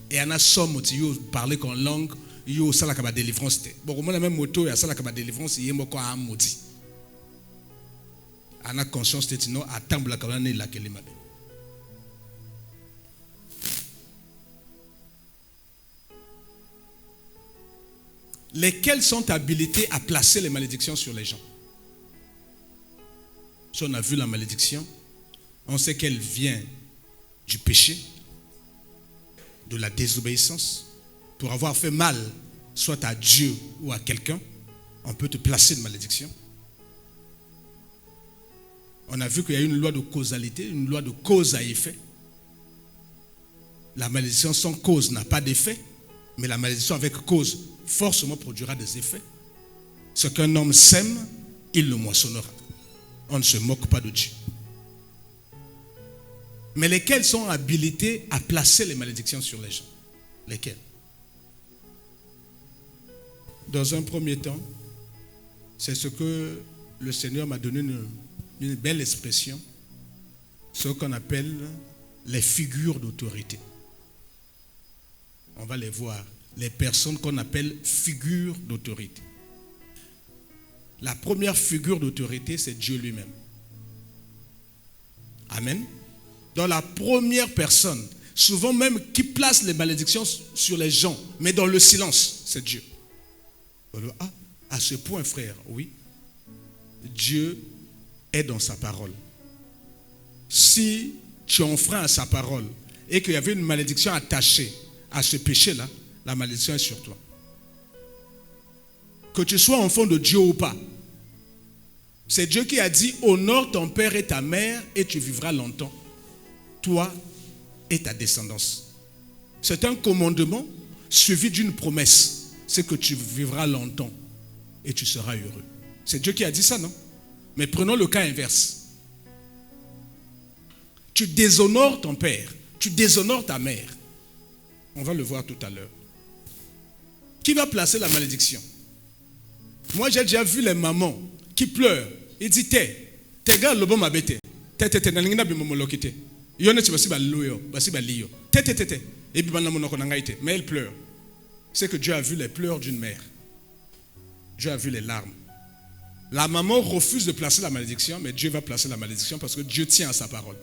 Et on a somme qui parler qu'en langue, il y a ça la délivrance. Bon, moi la même moto, il y a ça la délivrance, il y a encore un maudit. On a conscience que sinon à temps la cabane la kelima. Lesquels sont habilités à placer les malédictions sur les gens? Si on a vu la malédiction, on sait qu'elle vient du péché, de la désobéissance. Pour avoir fait mal, soit à Dieu ou à quelqu'un, on peut te placer une malédiction. On a vu qu'il y a une loi de causalité, une loi de cause à effet. La malédiction sans cause n'a pas d'effet, mais la malédiction avec cause forcément produira des effets. Ce qu'un homme sème, il le moissonnera. On ne se moque pas de Dieu. Mais lesquels sont habilités à placer les malédictions sur les gens? Lesquels? Dans un premier temps, c'est ce que le Seigneur m'a donné une belle expression, ce qu'on appelle les figures d'autorité. On va les voir, les personnes qu'on appelle figures d'autorité. La première figure d'autorité, c'est Dieu lui-même. Amen. Dans la première personne, souvent même qui place les malédictions sur les gens, mais dans le silence, c'est Dieu. Ah, à ce point, frère, oui, Dieu est dans sa parole. Si tu enfreins à sa parole et qu'il y avait une malédiction attachée à ce péché-là, la malédiction est sur toi. Que tu sois enfant de Dieu ou pas, c'est Dieu qui a dit: honore ton père et ta mère et tu vivras longtemps, toi et ta descendance. C'est un commandement suivi d'une promesse, c'est que tu vivras longtemps et tu seras heureux. C'est Dieu qui a dit ça, non? Mais prenons le cas inverse. Tu déshonores ton père, tu déshonores ta mère. On va le voir tout à l'heure. Qui va placer la malédiction? Moi, j'ai déjà vu les mamans qui pleurent. Il dit: t'es gars, le bon m'a bêté. T'es, mais elle pleure. C'est que Dieu a vu les pleurs d'une mère. Dieu a vu les larmes. La maman refuse de placer la malédiction, mais Dieu va placer la malédiction parce que Dieu tient à sa parole.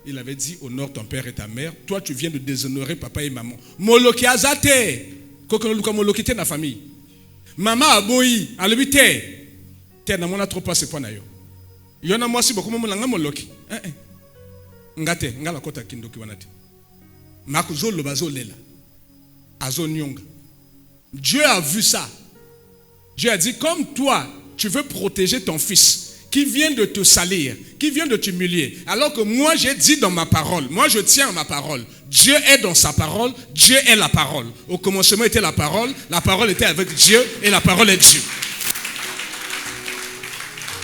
Il avait dit: honore ton père et ta mère. Toi, tu viens de déshonorer papa et maman. Moloki azate. Kokon luka moloki te na famille. Maman aboyi, alebite. Te na mona trop passer point na yo. Yona mwasi boko mo langa moloki. Ngate, ngala kota kindoki wanati. Makuzo lobazo lela. Azo nyonga. Dieu a vu ça. Dieu a dit: comme toi, tu veux protéger ton fils qui vient de te salir, qui vient de t'humilier. Alors que moi, j'ai dit dans ma parole, moi je tiens à ma parole. Dieu est dans sa parole, Dieu est la parole. Au commencement était la parole était avec Dieu et la parole est Dieu.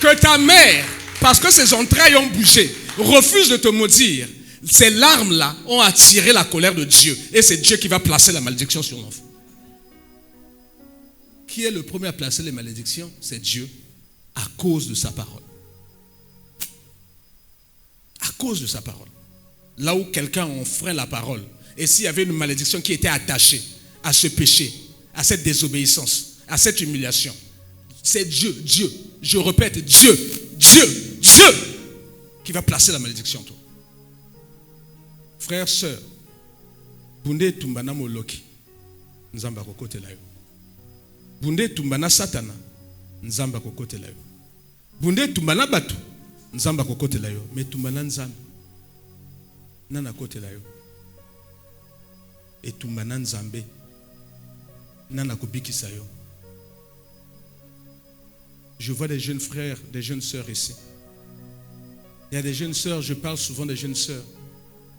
Que ta mère, parce que ses entrailles ont bougé, refuse de te maudire. Ces larmes-là ont attiré la colère de Dieu. Et c'est Dieu qui va placer la malédiction sur l'enfant. Qui est le premier à placer les malédictions? C'est Dieu, à cause de sa parole. À cause de sa parole. Là où quelqu'un enfreint la parole, et s'il y avait une malédiction qui était attachée à ce péché, à cette désobéissance, à cette humiliation, c'est Dieu, je répète, Dieu qui va placer la malédiction en toi. Frères, sœurs, bunde tumbana moloki, nzamba kokote la yo. Bunde tumbana satana, nzamba kokote la yo. Bunde tumbana batu, nzamba kokote la yo. Mais tumbana nzamba, nana kote la yo. Et tumbana nzambe, nana kobikisa yo. Je vois des jeunes frères, des jeunes sœurs ici. Il y a des jeunes sœurs, je parle souvent des jeunes sœurs.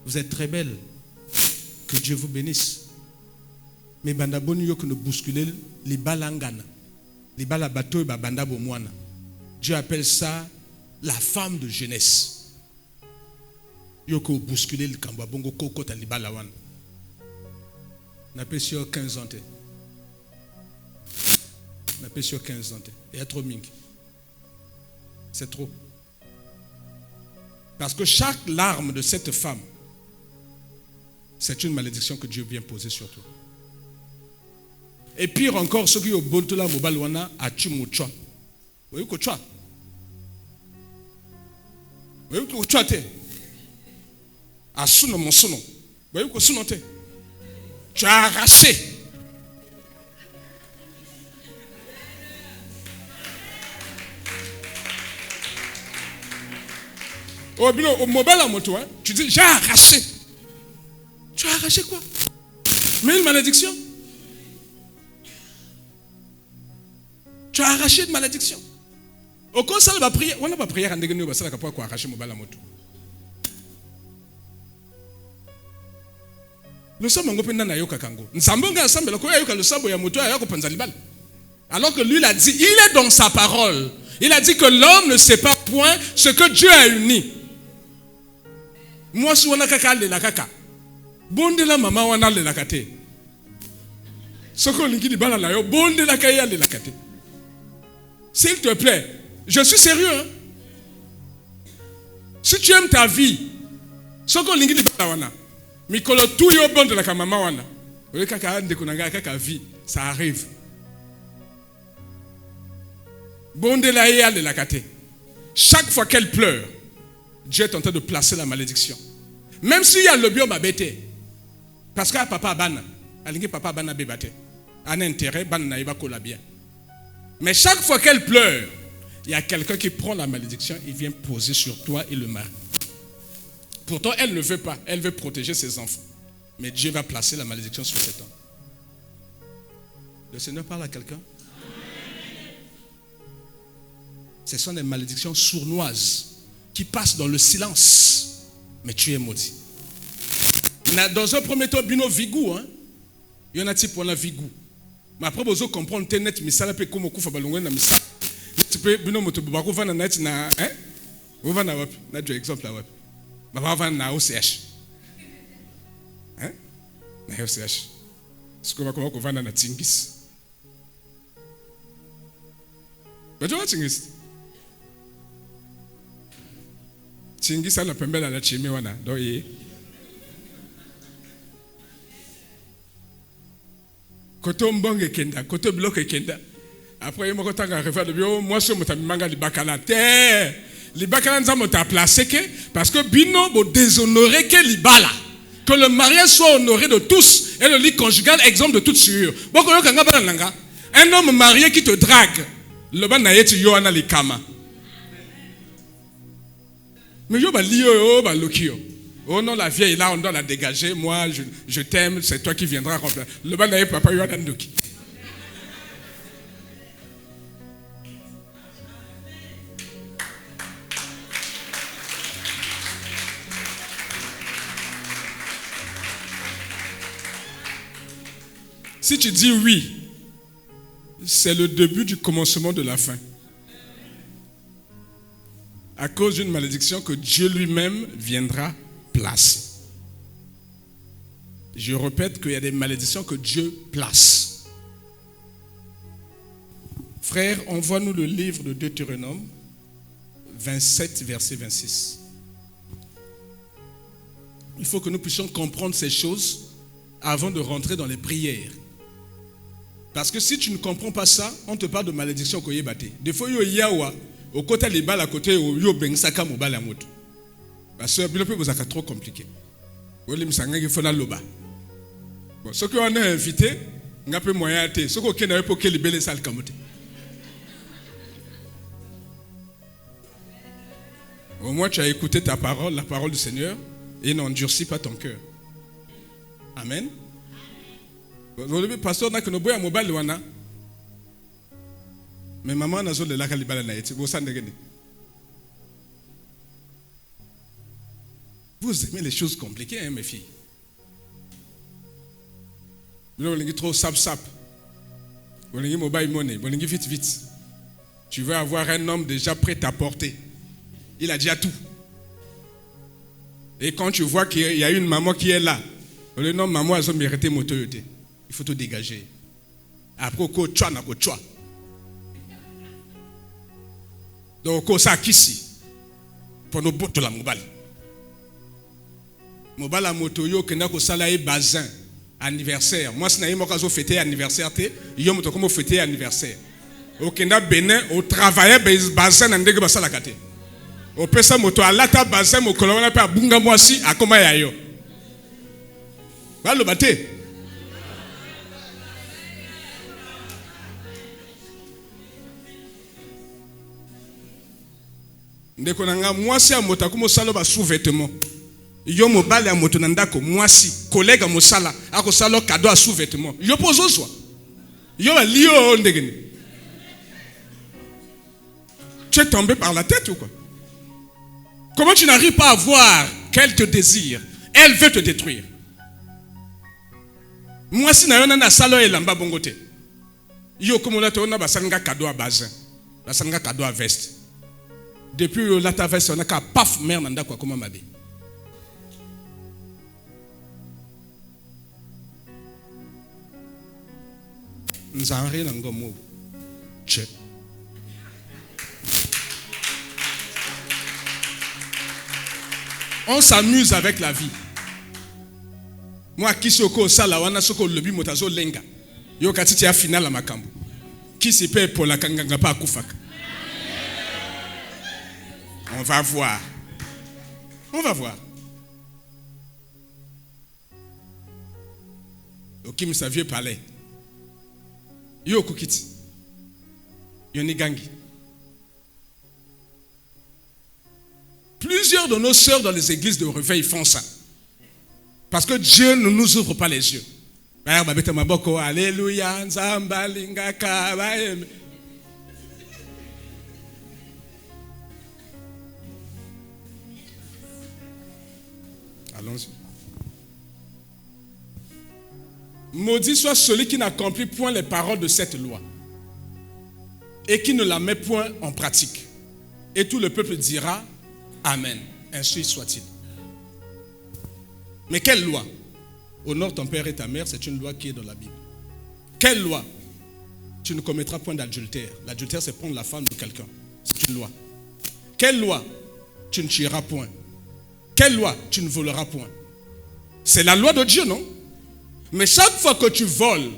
Vous êtes très belles. Que Dieu vous bénisse. Mais bandaboni yo que nous bousculer les balangana. Les balabato et banda bomwana. Dieu appelle ça la femme de jeunesse. Yo que bousculer le kamba bongo koko ta libalawan. N'a pas sur 15 ans. N'a pas sur 15 ans. Il y a trop ming. C'est trop. Parce que chaque larme de cette femme, c'est une malédiction que Dieu vient poser sur toi. Et pire encore, ceux qui ont bonto la mobalwana a chumuchwa. Vous voyez quoi? Vous voyez quoi? A suno mon suno. Vous voyez quoi? Sunote. Tu as arraché. Au mobile à moto, tu dis j'ai arraché. Tu as arraché quoi? Mais une malédiction. Tu as arraché une malédiction. Au conseil de la prière, on n'a pas prière en dégainer au bassin pour arracher mon bal à moto. Nous sommes en groupe de Yoka Kango. Nous sommes en ensemble, le sabo ya moto ya Panzalibal. Alors que lui, il a dit, il est dans sa parole. Il a dit que l'homme ne sait pas point ce que Dieu a uni. Moi, si on a kaka le la kaka. Bonde la maman on a le la kate. Ce qu'on dit di bala la yo, bonde la kaya le la kate. S'il te plaît, je suis sérieux. Hein? Si tu aimes ta vie, ce qu'on dit di bala wana. Mikolo tout yo bonde la maman wana. Ole kaka ande kunanga kaka vie, ça arrive. Bonde la ya le la kate. Chaque fois qu'elle pleure, Dieu est en train de placer la malédiction. Même s'il y a le biome à bêter. Parce que papa bana, alingi papa bana bébate. Un intérêt, bana naïba kola bien. Mais chaque fois qu'elle pleure, il y a quelqu'un qui prend la malédiction, il vient poser sur toi et le mari. Pourtant, elle ne veut pas, elle veut protéger ses enfants. Mais Dieu va placer la malédiction sur cet homme. Le Seigneur parle à quelqu'un. Ce sont des malédictions sournoises qui passent dans le silence. Mais tu es maudit. Dans un premier temps, bino vigou, hein. Il y en a type pour la vigou. Mais après, vous comprenez que net misala pe comme kufa balongwe na misa. Tu peux bino moto bako vana net na hein? Vous vana wap, na du exemple là wap. Baba vana na OCH. Hein? Na OCH. Ce que bako vana na tingis. Mais tu vois tingis? Tingis ana pembela la chime wana do ye. Koto mbonge kenda, koto bloke kenda. Après il m'a tanga refa de bio, moi je me manga li bakala te. Li bakala nzamo t'a placé que parce que bino bo déshonorer que li bala. Que le mariage soit honoré de tous et le lit conjugal exemple de toute sueur. Boko yo kanga bana nanga. Un homme marié qui te drague, le ban na yeti yo ana li kama. Mais yo ba liyo ba lokio. Oh non, la vieille là, on doit la dégager. Moi, je t'aime, c'est toi qui viendras remplir. Le ban na papa yo anandoki. Si tu dis oui, c'est le début du commencement de la fin. À cause d'une malédiction que Dieu lui-même viendra placer. Je répète qu'il y a des malédictions que Dieu place. Frère, envoie-nous le livre de Deutéronome 27, verset 26. Il faut que nous puissions comprendre ces choses avant de rentrer dans les prières. Parce que si tu ne comprends pas ça, on te parle de malédiction qu'on y batté. Des fois, il y a au côté des balles à côté, il y a ben saka mo balles à moto. Parce que le peu vous a trop compliqué. Vous voulez me sanger qu'il faut la loba. Bon, ce qu'on a invité, on a peu moyen de ce qu'on a pour que les belles salles camoté. Au moins, tu as écouté ta parole, la parole du Seigneur, et n'endurcis pas ton cœur. Amen. Le pasteur n'a que nos bois à mobile wana. Mais maman n'a pas de la calibale na été. Vous aimez les choses compliquées, hein, mes filles. Vous voulez trop sap. Vous voulez mobile money. Vous voulez vite. Tu veux avoir un homme déjà prêt à porter. Il a déjà tout. Et quand tu vois qu'il y a une maman qui est là, le nom maman a mérité moto. Il faut te dégager. Après, ko tchwa na ko tchwa. Donc, ko sa kisi. Pour nos bottes la mobile. Mobile la moto yo kena ko sala e bazin anniversaire. Moi, si na yimo kazo fêter anniversaire te, yo moto comme fêter anniversaire. Au kena Bénin, au travailler bazin na ndenge basala kate. Au pesa moto alata bazin mo kolona pe abunga mwasi akoma yayo. Ba lo bate. Ndeko nanga mwasi a moto akumo salo ba sous-vêtement. Yo mobali a moto nandako mwasi collègue mosala ako salo cadeau à sous-vêtement. Yo pozo soi. Yo ba lio ndegeni. Tu es tombé par la tête ou quoi? Comment tu n'arrives pas à voir qu'elle te désire? Elle veut te détruire. Mwasi na yo na salo elamba bongote. Yo komola to na basanga cadeau à bazin. Basanga cadeau à veste. Depuis la ta veste on a ka paf mère nanda kwa koma mabe. Nzanre na ngomo. Che. On s'amuse avec la vie. Moi kisoko sala wana soko lobi motazo lenga. Yo katiti ya finale à makambo. Kisi pe pour la kanganga pa kufaka. On va voir. On va voir. Okim sa vieux palais. Yo kukiti. Yoni gangi. Plusieurs de nos sœurs dans les églises de réveil font ça. Parce que Dieu ne nous ouvre pas les yeux. Alléluia. Allons-y. Maudit soit celui qui n'accomplit point les paroles de cette loi et qui ne la met point en pratique. Et tout le peuple dira Amen. Ainsi soit-il. Mais quelle loi? Honore ton père et ta mère, c'est une loi qui est dans la Bible. Quelle loi? Tu ne commettras point d'adultère. L'adultère, c'est prendre la femme de quelqu'un. C'est une loi. Quelle loi? Tu ne tueras point. Quelle loi? Tu ne voleras point. C'est la loi de Dieu, non? Mais chaque fois que tu voles,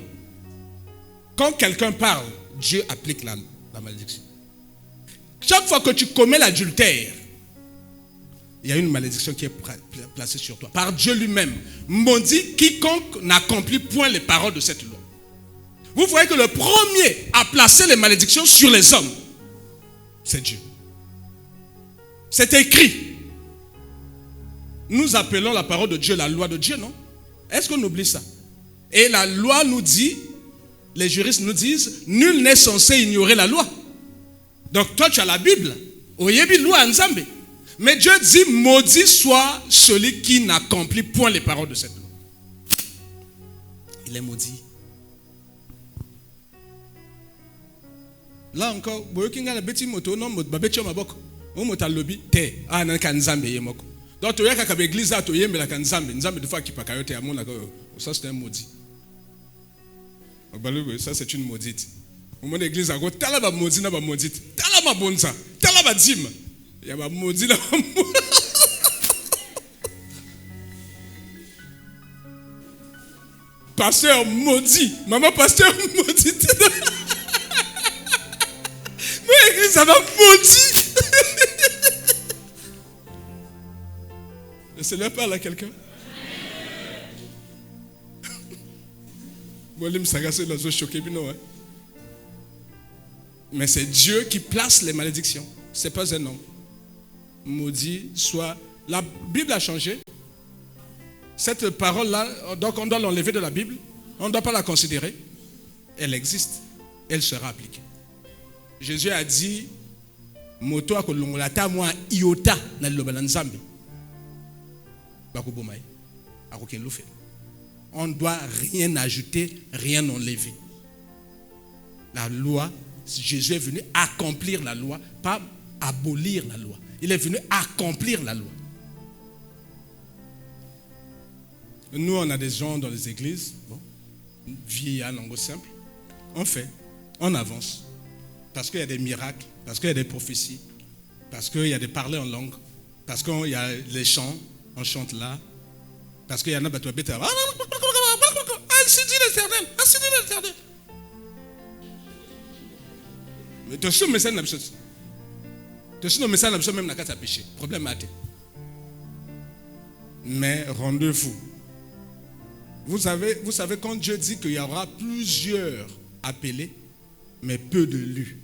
quand quelqu'un parle, Dieu applique la malédiction. Chaque fois que tu commets l'adultère, il y a une malédiction qui est placée sur toi. Par Dieu lui-même. Maudit quiconque n'accomplit point les paroles de cette loi. Vous voyez que le premier à placer les malédictions sur les hommes, c'est Dieu. C'est écrit. Nous appelons la parole de Dieu la loi de Dieu, non? Est-ce qu'on oublie ça? Et la loi nous dit, les juristes nous disent, nul n'est censé ignorer la loi. Donc toi tu as la Bible. Oyebi loi nzambe. Mais Dieu dit, maudit soit celui qui n'accomplit point les paroles de cette loi. Il est maudit. Là encore, boyokinga la beti moto non mot babeti maboko. O mota lobby te ana kanzambe yemoko. Donc tu yaka ka église a to yembe la kanzambe, nzambe de fois qui pa kayote amona ko ça c'est un maudit. Ça c'est une maudite. Au monde église a go tala ba maudit na ba maudite. Tala ba bonza, tala ba dîme. Ya ba maudit na pasteur maudit, maman pasteur maudit. Mais l'église ça va maudit. Le Seigneur parle à quelqu'un. Mais c'est Dieu qui place les malédictions. Ce n'est pas un homme. Maudit soit. La Bible a changé. Cette parole-là, donc on doit l'enlever de la Bible. On ne doit pas la considérer. Elle existe. Elle sera appliquée. Jésus a dit moto akolongolata moi iota na lobana nzambe. Bakobomai. Akoken lo fait. On ne doit rien ajouter, rien enlever. La loi, Jésus est venu accomplir la loi, pas abolir la loi. Il est venu accomplir la loi. Nous, on a des gens dans les églises, bon, vieillards, langue simple. On fait, on avance. Parce qu'il y a des miracles, parce qu'il y a des prophéties, parce qu'il y a des parlers en langue, parce qu'il y a les chants, on chante là, parce qu'il y en a qui bêta. Ainsi dit l'Éternel, ainsi dit l'Éternel. Mais tu sais, message n'a pas chose. Tu sais, le message n'a pas même n'a qu'à péché. Problème maté. Mais rendez-vous. Vous savez quand Dieu dit qu'il y aura plusieurs appelés, mais peu de lus.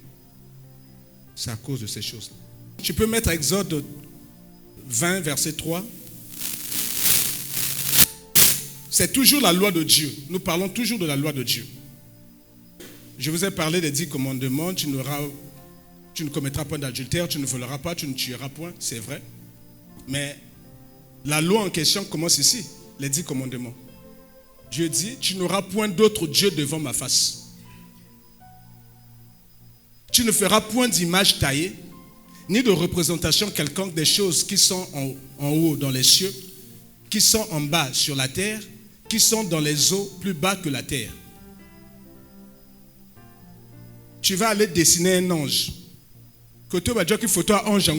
C'est à cause de ces choses-là. Tu peux mettre Exode 20, verset 3. C'est toujours la loi de Dieu. Nous parlons toujours de la loi de Dieu. Je vous ai parlé des 10 commandements. Tu ne commettras point d'adultère, tu ne voleras pas, tu ne tueras point. C'est vrai. Mais la loi en question commence ici, les 10 commandements. Dieu dit, tu n'auras point d'autre Dieu devant ma face. Tu ne feras point d'image taillée, ni de représentation quelconque des choses qui sont en haut dans les cieux, qui sont en bas sur la terre, qui sont dans les eaux plus bas que la terre. Tu vas aller dessiner un ange. Quand tu vas dire qu'il faut un ange,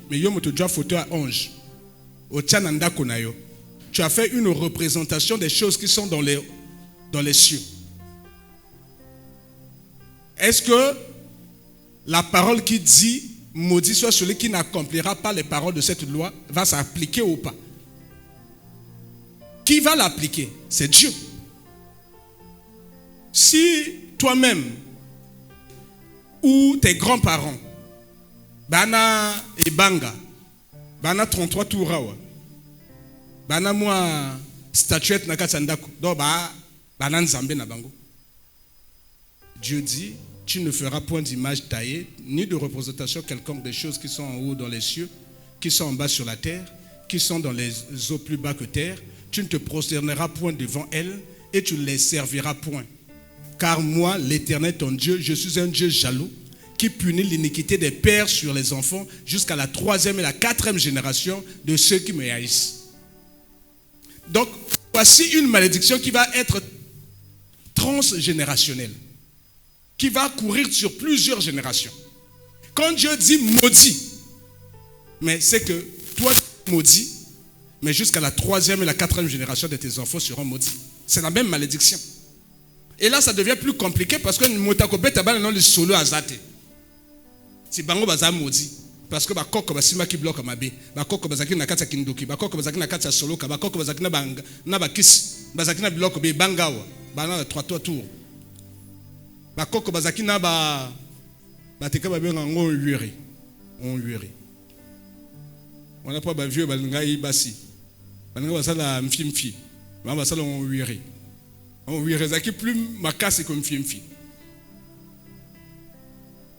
mais yo moto déjà photo un ange. Tu as fait une représentation des choses qui sont dans les cieux. Est-ce que la parole qui dit maudit soit celui qui n'accomplira pas les paroles de cette loi va s'appliquer ou pas? Qui va l'appliquer? C'est Dieu. Si toi-même ou tes grands-parents, bana et banga, bana 33 tourawa, bana moi statuette na katsandako, do bana nzambe na bango. Dieu dit, tu ne feras point d'image taillée, ni de représentation quelconque des choses qui sont en haut dans les cieux, qui sont en bas sur la terre, qui sont dans les eaux plus bas que terre. Tu ne te prosterneras point devant elles et tu ne les serviras point. Car moi, l'Éternel ton Dieu, je suis un Dieu jaloux qui punit l'iniquité des pères sur les enfants jusqu'à la 3e et la 4e génération de ceux qui me haïssent. Donc, voici une malédiction qui va être transgénérationnelle, qui va courir sur plusieurs générations. Quand Dieu dit maudit, mais c'est que toi maudit, mais jusqu'à la 3e et la 4e génération de tes enfants seront maudits. C'est la même malédiction. Et là, ça devient plus compliqué parce que motakobe tabana non le solo azate. Si bango baza maudit parce que ba koko basima ki bloque mabe, ba koko bazaki na kata kindoki, ba koko bazaki na kata solo ka, ba koko bazaki na banga, na ba kiss, bazaki na bloque be bangawa, ba na 3 tours. Ba koko bazaki na ba teka ba benga ngo yuri. On yuri. On n'a pas ba vieux balingai basi. Balinga basala mfimfi. Ba basala on yuri. On yuri zaki plus makasi comme mfimfi.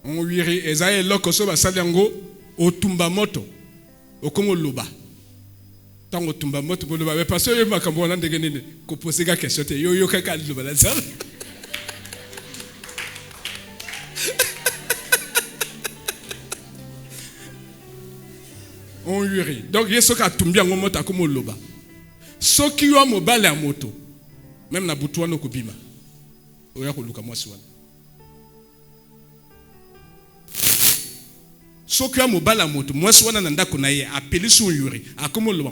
On yuri ezaye lokoso basala ngo otumba moto. Okongo loba. Tango tumba moto bo loba. Mais parce que makambo na ndenge nini ko poser ga question te yo kaka loba la sala. yuri. Donc, il y a ce qui a tombé en moto comme au loba. Ce qui a mobile en moto. Même na butuwa no kubima. Oya kuluka mwasi wana. Ce qui a mobile en moto. Mwasi wana nanda kunaye. Appelé sur yuri. A comme au loba.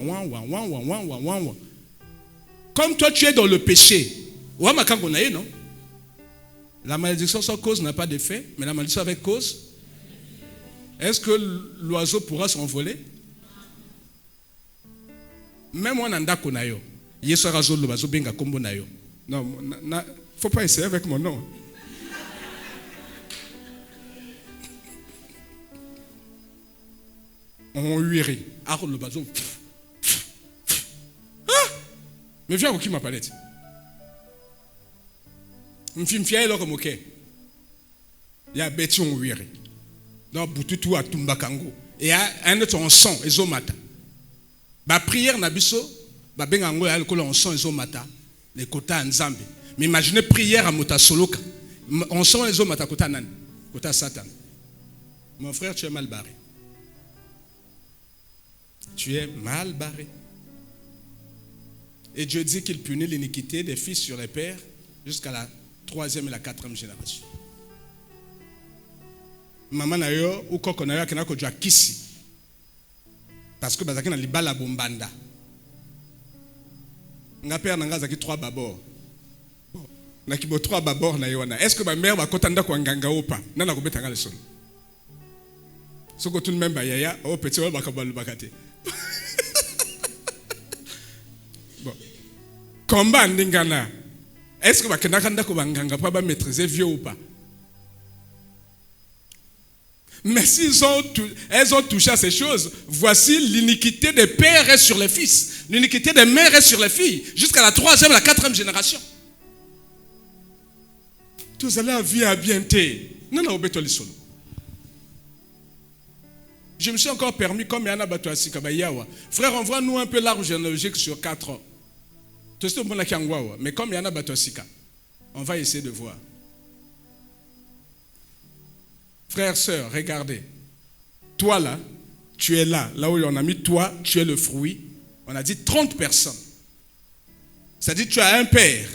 Comme toi tu es dans le péché. Ouah ma kangonaye non? La malédiction sans cause n'a pas d'effet, mais la malédiction avec cause. Est-ce que l'oiseau pourra s'envoler? Même moi, nanda konayo. Yeso razo l'oiseau benga kombo nayo. Non, faut pas essayer avec mon nom. On huirait. Ah, l'oiseau. Ah! Mais viens, qui m'a parlé? Je suis fier de comme ok. Il y a béton huirait. Donc, Boututu a Tumbakango. Et il y a un autre en sang, Ezomata. Ma prière n'a biso, ma bengango ya alcool en sang, Ezomata. Les quotas en Zambie. Mais imaginez prière à Mota Soloka. En sang, Ezomata, quota nan. Quota Satan. Mon frère, tu es mal barré. Tu es mal barré. Et Dieu dit qu'il punit l'iniquité des fils sur les pères jusqu'à la 3e et la 4e génération. Maman na yo ou koko na yo akena ko jwa kisi parce que bazaki na libala bombanda nga père na nga zaki 3 babord na kibo 3 babord na yo na est-ce que ma mère va kotanda ko nganga opa nana ko betanga le son soko tout même ba yaya o petit wa bakabalu bakate bon combat ndingana est-ce que ba kenda kanda ko banganga pa ba maîtriser vieux ou pas? Mais si elles ont touché à ces choses, voici l'iniquité des pères est sur les fils, l'iniquité des mères est sur les filles, jusqu'à la 3e et la 4e génération. Tous allez à vie à bienté. Non, non, solo. Je me suis encore permis, comme Yana Batoasi Kabayawa, frère, envoie-nous un peu l'arbre généalogique sur 4 ans. Mais comme Yana Batoasika, on va essayer de voir. Frères, sœurs, regardez. Toi là, tu es là. Là où on a mis toi, tu es le fruit. On a dit 30 personnes. C'est-à-dire tu as un père.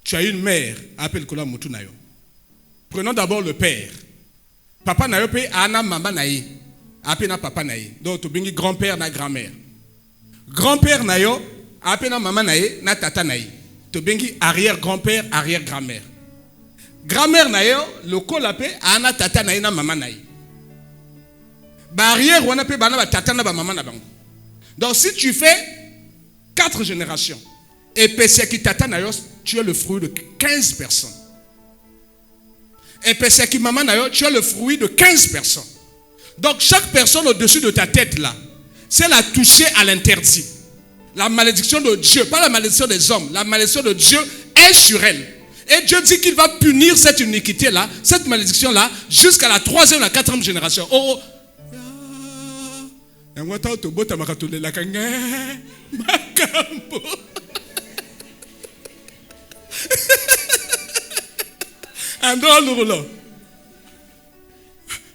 Tu as une mère. Prenons d'abord le père. Papa na yo pe ana mama na ye. Ape na papa na ye. Donc tu bingi grand-père na grand-mère. Grand-père na yo, ape na mama na ye, na tata na ye. Tu bingi arrière-grand-père, arrière-grand-mère. Grand-mère na yo, le col appé ana tata na na maman na. Barrière wana pe bana ba tata na ba maman na bango. Donc si tu fais 4 générations et pese ki tata na yo, tu es le fruit de 15 personnes. Et pese ki maman na yo, tu es le fruit de 15 personnes. Donc chaque personne au-dessus de ta tête là, c'est la toucher à l'interdit. La malédiction de Dieu, pas la malédiction des hommes, la malédiction de Dieu est sur elle. Et Dieu dit qu'il va punir cette iniquité-là, cette malédiction-là, jusqu'à la 3e et la 4e génération. Oh,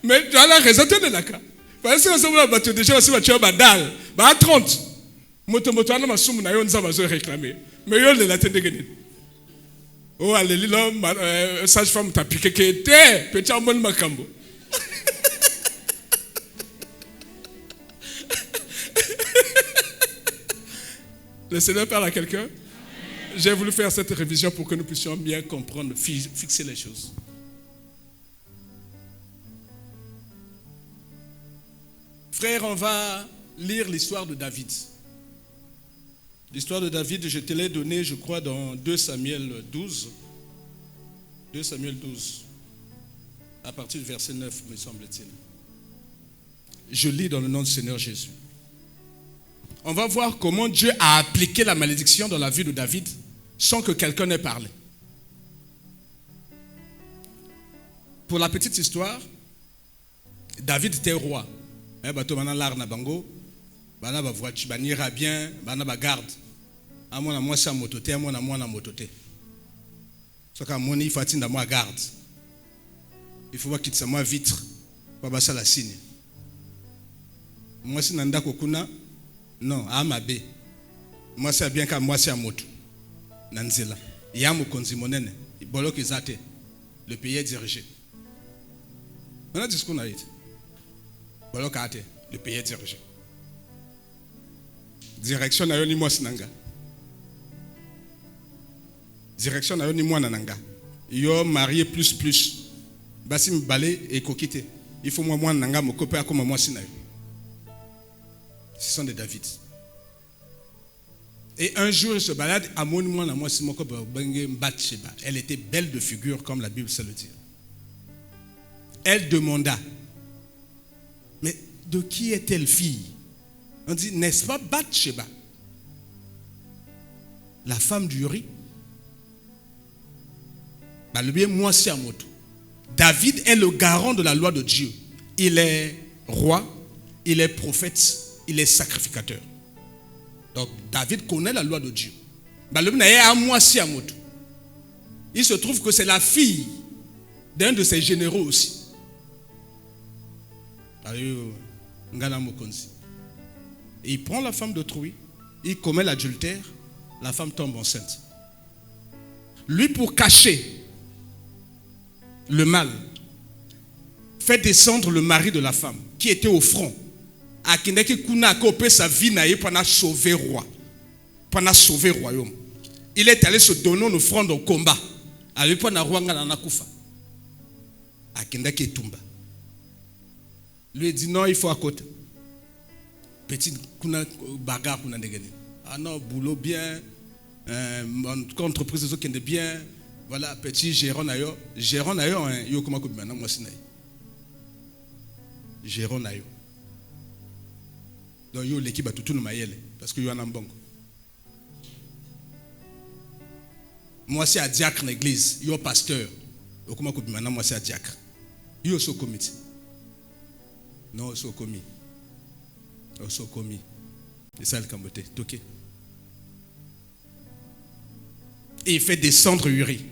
mais tu as la raison de la cas. Parce que nous avons déjà aussi tu as badal, bah 30. Moto ana masumu na yo nza bazo réclamer. Mais yo le la tende geni. Oh, alléluia, sage-femme t'a piqué que était petit en bon macambo. Le Seigneur parle à quelqu'un. J'ai voulu faire cette révision pour que nous puissions bien comprendre, fixer les choses. Frère, on va lire l'histoire de David. L'histoire de David, je te l'ai donnée, je crois, dans 2 Samuel 12. 2 Samuel 12, à partir du verset 9, me semble-t-il. Je lis dans le nom du Seigneur Jésus. On va voir comment Dieu a appliqué la malédiction dans la vie de David sans que quelqu'un n'ait parlé. Pour la petite histoire, David était roi. Bato bana lar na bango, bana ba voiture, banira bien, bana ba garde. Amona moi sa mototé, amona moi na mototé. Soka moni fatinda moi garde. Il faut voir qu'il sa moi vitre. Baba ça la signe. Moi si nanda kokuna non amabe. Moi c'est bien qu'à moi c'est à moto. Nanzela. Yamu konzi monene. Bolo kizate. Le pays est dirigé. On a dit ce qu'on a dit. Bolo kate. Le pays est dirigé. Direction na yo ni moi sinanga. Direction na yo ni moi nananga. Yo marié plus. Basi m'balé et kokite. Il faut moi nanga mo kopé comme moi sinayo. Ce sont des David. Et un jour il se balade à mon moi na moi simoko benge Bathsheba. Elle était belle de figure comme la Bible sait le dire. Elle demanda: mais de qui est-elle fille? On dit, n'est-ce pas Bathsheba, la femme d'Uri? Le bien moi c'est à moto. David est le garant de la loi de Dieu. Il est roi, il est prophète, il est sacrificateur. Donc David connaît la loi de Dieu. Il se trouve que c'est la fille d'un de ses généraux aussi. Et il prend la femme d'autrui, il commet l'adultère, la femme tombe enceinte. Lui, pour cacher le mal, fait descendre le mari de la femme qui était au front. A Kindeki Kuna a coupé sa vie pour sauver roi, pour sauver le royaume. Il est allé se donner une offrande au combat. A lui pour Rwanga na nakufa. A Kindeki Tumba. Lui dit non, il faut à côté. Petit Kuna bagarre Kuna ndegene. Ah non, boulot bien, entreprise qui est bien. Voilà, petit gérant nayo. Gérant nayo, yo comment coupe maintenant moi sinaï. Gérant nayo. Donc yo l'équipe a tout le maïel parce que yo en a bon. Moi c'est à diacre l'église, yo pasteur. Yo comment coupe maintenant moi c'est à diacre. Yo so comité. Non, so commis. So commis. C'est ça le camboté. OK. Et il fait descendre Uri.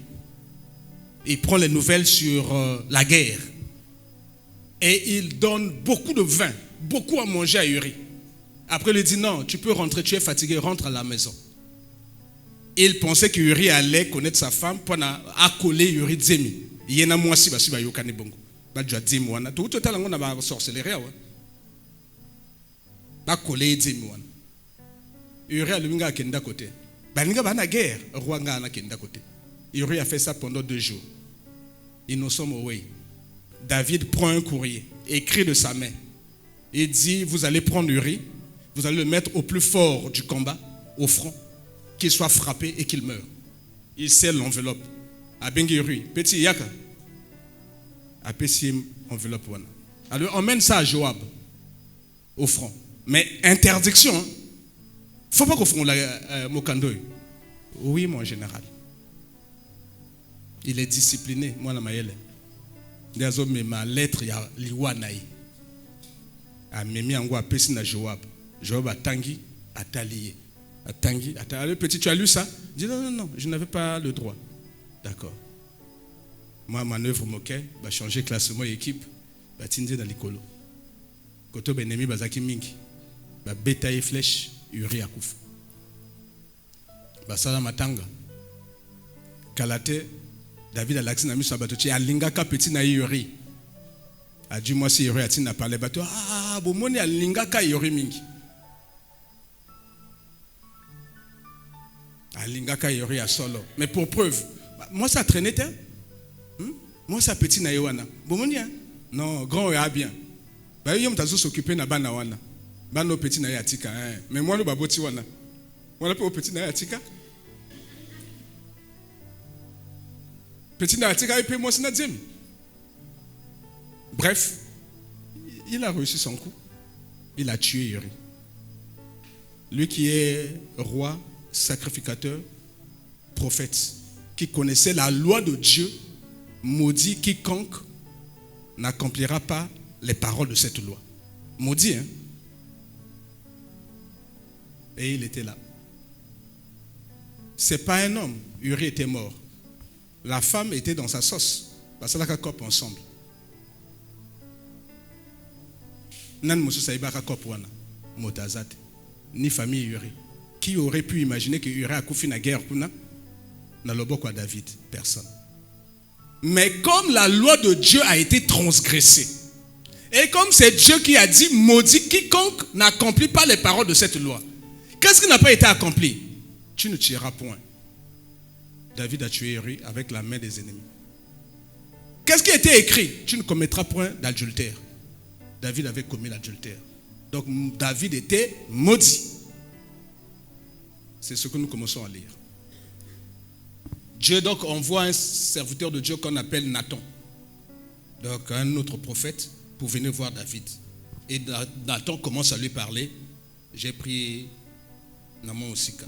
Il prend les nouvelles sur la guerre. Et il donne beaucoup de vin, beaucoup à manger à Uri. Après, il lui dit non, tu peux rentrer, tu es fatigué, rentre à la maison. Il pensait que Uri allait connaître sa femme pour accoler Uri Zemi. Il y en a moi si basi ba yokane bongo. Ba jwa Zemi wana. Tout total on a ba sorcellerie wa. Ba coller Zemi wana. Uri a luminga kenda côté. Ba ninga ba na guerre, roi nga na kenda côté. Uri a fait ça pendant 2 jours. Et nous sommes away. David prend un courrier, écrit de sa main. Il dit, vous allez prendre Uri, vous allez le mettre au plus fort du combat, au front, qu'il soit frappé et qu'il meure. Il scelle l'enveloppe. A bengi Uri, petit yaka. A petit enveloppe wana. Alors emmène ça à Joab, au front. Mais interdiction, hein? Faut pas qu'on fasse la mokandoy. Oui, mon général. Il est discipliné, moi la maïele. Mais ma lettre ya liwanaï. A memi angwa pesi na Joab. Joab a tangi, a talié. A tangi, a talié. Petit, tu as lu ça? Je dis non, je n'avais pas le droit. D'accord. Moi, manœuvre moquet, va changer classement et équipe, va tindé dans l'écolo. Koto benemi bazaki mingi. Va bétailler flèche, Uri akouf. Ba sala matanga. Kalate. David a l'accès na miso bato ti alingaka petit na Uri. A dit moi si Uri a tina parler bato bomoni alingaka Uri mingi. Alingaka Uri a solo. Mais pour preuve, moi ça traînait moi ça petit na wana. Bomoni hein? Non, grand a bien. Ba yom tazo s'occuper na bana wana. Bano petit na yatika hein. Mais moi le baboti wana. Moi le petit na yatika. Petit Natika et puis moi c'est Nadjem. Bref, il a réussi son coup. Il a tué Uri. Lui qui est roi, sacrificateur, prophète, qui connaissait la loi de Dieu, maudit quiconque n'accomplira pas les paroles de cette loi. Maudit, hein? Et il était là. C'est pas un homme. Uri était mort. La femme était dans sa sauce. Parce qu'elle a copé ensemble. Nan Mosu Saïbaka Kopwana, Motazat, ni famille Uri. Qui aurait pu imaginer que Uri a couffé la guerre kuna? N'a le à David? Personne. Mais comme la loi de Dieu a été transgressée, et comme c'est Dieu qui a dit, maudit quiconque n'accomplit pas les paroles de cette loi. Qu'est-ce qui n'a pas été accompli? Tu ne tueras point. David a tué Uri avec la main des ennemis. Qu'est-ce qui a été écrit? Tu ne commettras point d'adultère. David avait commis l'adultère. Donc David était maudit. C'est ce que nous commençons à lire. Dieu donc envoie un serviteur de Dieu qu'on appelle Nathan. Donc un autre prophète pour venir voir David. Et Nathan commence à lui parler. J'ai pris Naman Osika.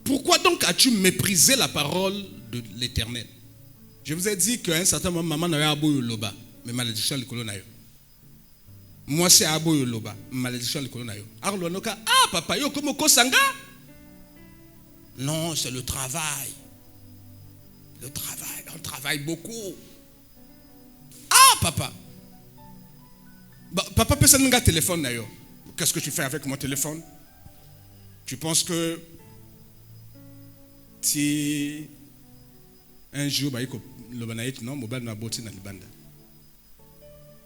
Pourquoi donc as-tu méprisé la parole de l'Éternel? Je vous ai dit qu'à un certain moment, maman n'avait abo yoloba, mais malédiction le colonayo. Moi c'est abo yoloba, malédiction le colonayo. Arlonoka, ah papa, yo comme kosanga? Non, c'est le travail. Le travail, on travaille beaucoup. Ah papa. Bah, papa peut s'en téléphone d'ailleurs. Qu'est-ce que tu fais avec mon téléphone? Tu penses que si un jour bah, le banaït non, mobile n'a botti na libanda.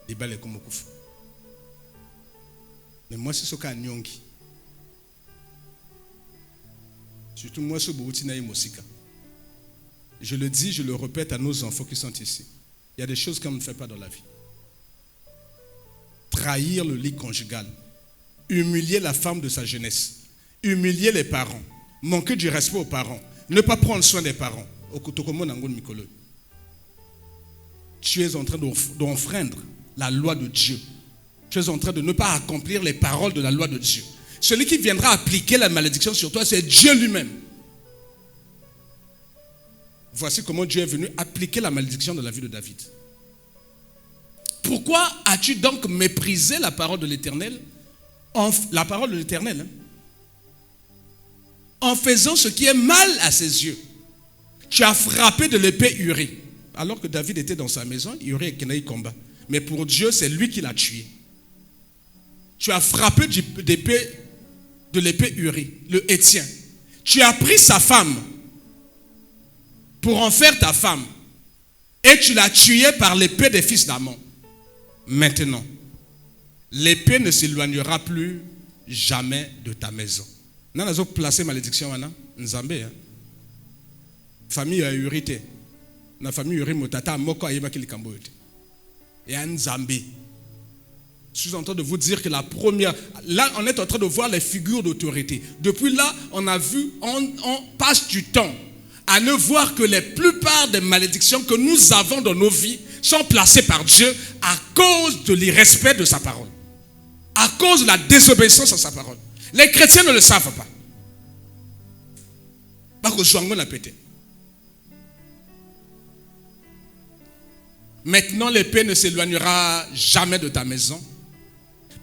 Libale comme okufa. Mais moi c'est ce qu'a nyongi. Surtout moi ce botti na imosika. Je le dis, je le répète à nos enfants qui sont ici. Il y a des choses qu'on ne fait pas dans la vie. Trahir le lit conjugal, humilier la femme de sa jeunesse, humilier les parents, manquer du respect aux parents, ne pas prendre soin des parents. Tu es en train d'enfreindre la loi de Dieu. Tu es en train de ne pas accomplir les paroles de la loi de Dieu. Celui qui viendra appliquer la malédiction sur toi, c'est Dieu lui-même. Voici comment Dieu est venu appliquer la malédiction dans la vie de David. Pourquoi as-tu donc méprisé la parole de l'Éternel? La parole de l'Éternel, en faisant ce qui est mal à ses yeux. Tu as frappé de l'épée Uri. Alors que David était dans sa maison, Uri et Kenaï combat. Mais pour Dieu, c'est lui qui l'a tué. Tu as frappé de l'épée Uri, le Héthien. Tu as pris sa femme pour en faire ta femme. Et tu l'as tué par l'épée des fils d'Amon. Maintenant, l'épée ne s'éloignera plus jamais de ta maison. Nous avons placé malédiction. Nzambe. Famille a urité. La famille Uri Motata Moko Ayeba Kilikamboyote. Et un Nzambe. Je suis en train de vous dire que la première. Là, on est en train de voir les figures d'autorité. Depuis là, on a vu, on passe du temps à ne voir que la plupart des malédictions que nous avons dans nos vies sont placées par Dieu à cause de l'irrespect de sa parole. À cause de la désobéissance à sa parole. Les chrétiens ne le savent pas. Parce que Joangon l'a pété. Maintenant, l'épée ne s'éloignera jamais de ta maison.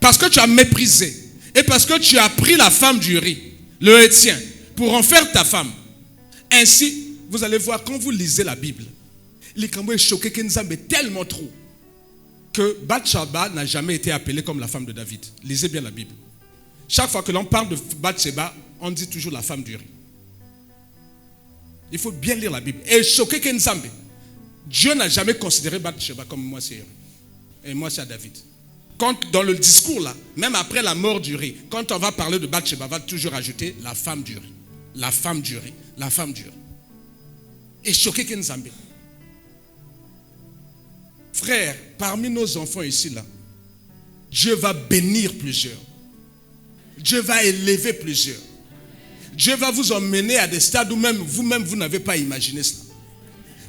Parce que tu as méprisé. Et parce que tu as pris la femme d'Uri, le Héthien, pour en faire ta femme. Ainsi, vous allez voir, quand vous lisez la Bible, les Kambo est choqué Kenzambe tellement trop que Bathsheba n'a jamais été appelée comme la femme de David. Lisez bien la Bible. Chaque fois que l'on parle de Bathsheba, on dit toujours la femme d'Uri. Il faut bien lire la Bible. Et choqué Kenzambe. Dieu n'a jamais considéré Bathsheba comme moi c'est Uri. Et moi c'est David. Quand dans le discours là, même après la mort d'Uri, quand on va parler de Bathsheba, on va toujours ajouter la femme d'Uri. La femme d'Uri. La femme d'Uri. Et choqué Kenzambe. Frère, parmi nos enfants ici là, Dieu va bénir plusieurs. Dieu va élever plusieurs. Dieu va vous emmener à des stades où même vous-même vous n'avez pas imaginé cela.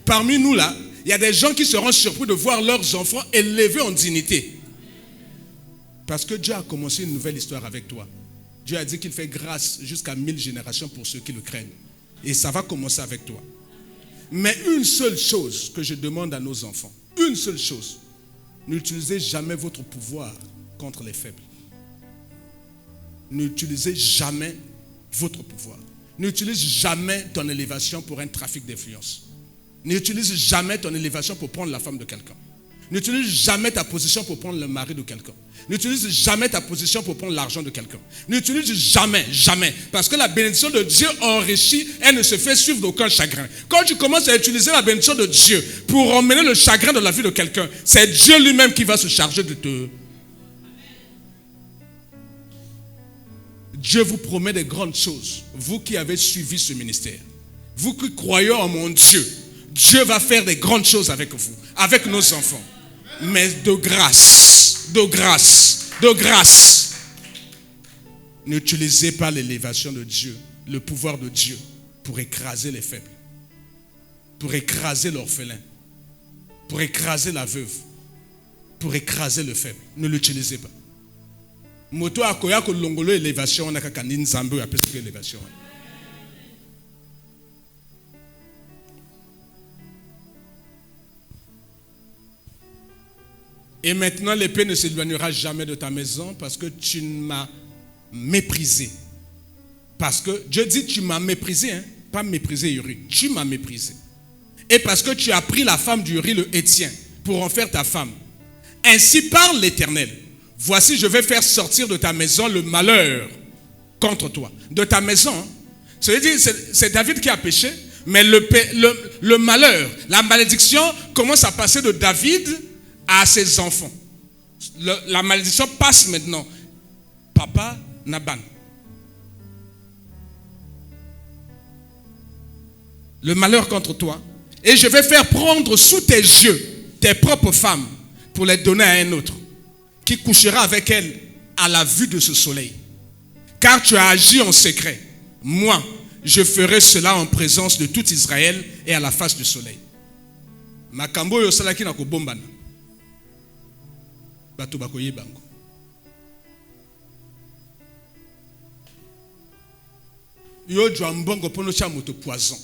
Parmi nous là, il y a des gens qui seront surpris de voir leurs enfants élevés en dignité. Parce que Dieu a commencé une nouvelle histoire avec toi. Dieu a dit qu'il fait grâce jusqu'à 1000 générations pour ceux qui le craignent. Et ça va commencer avec toi. Mais une seule chose que je demande à nos enfants, une seule chose, n'utilisez jamais votre pouvoir contre les faibles. N'utilisez jamais votre pouvoir. N'utilise jamais ton élévation pour un trafic d'influence. N'utilise jamais ton élévation pour prendre la femme de quelqu'un. N'utilise jamais ta position pour prendre le mari de quelqu'un. N'utilise jamais ta position pour prendre l'argent de quelqu'un. N'utilise jamais, jamais. Parce que la bénédiction de Dieu enrichit, elle ne se fait suivre d'aucun chagrin. Quand tu commences à utiliser la bénédiction de Dieu pour emmener le chagrin de la vie de quelqu'un, c'est Dieu lui-même qui va se charger de te... Dieu vous promet des grandes choses. Vous qui avez suivi ce ministère. Vous qui croyez en mon Dieu. Dieu va faire des grandes choses avec vous, avec nos enfants. Mais de grâce, de grâce, de grâce. N'utilisez pas l'élévation de Dieu, le pouvoir de Dieu, pour écraser les faibles, pour écraser l'orphelin, pour écraser la veuve, pour écraser le faible. Ne l'utilisez pas. Moto akoya ko longolo élévation na kaka ninzambe appelle ça élévation. Et maintenant, l'épée ne s'éloignera jamais de ta maison parce que tu m'as méprisé. Parce que Dieu dit tu m'as méprisé, hein? Pas méprisé Uri, tu m'as méprisé. Et parce que tu as pris la femme d'Uri, le Héthien, pour en faire ta femme. Ainsi parle l'Éternel. Voici, je vais faire sortir de ta maison le malheur contre toi. De ta maison. Hein? C'est David qui a péché, mais le malheur, la malédiction commence à passer de David à ses enfants. La malédiction passe maintenant. Papa Naban. Le malheur contre toi. Et je vais faire prendre sous tes yeux tes propres femmes pour les donner à un autre qui couchera avec elles à la vue de ce soleil. Car tu as agi en secret. Moi, je ferai cela en présence de tout Israël et à la face du soleil. Makambo yo salaki na ko bombana. Bato bakoye bango. Yo jwambongo pono cha moto poison.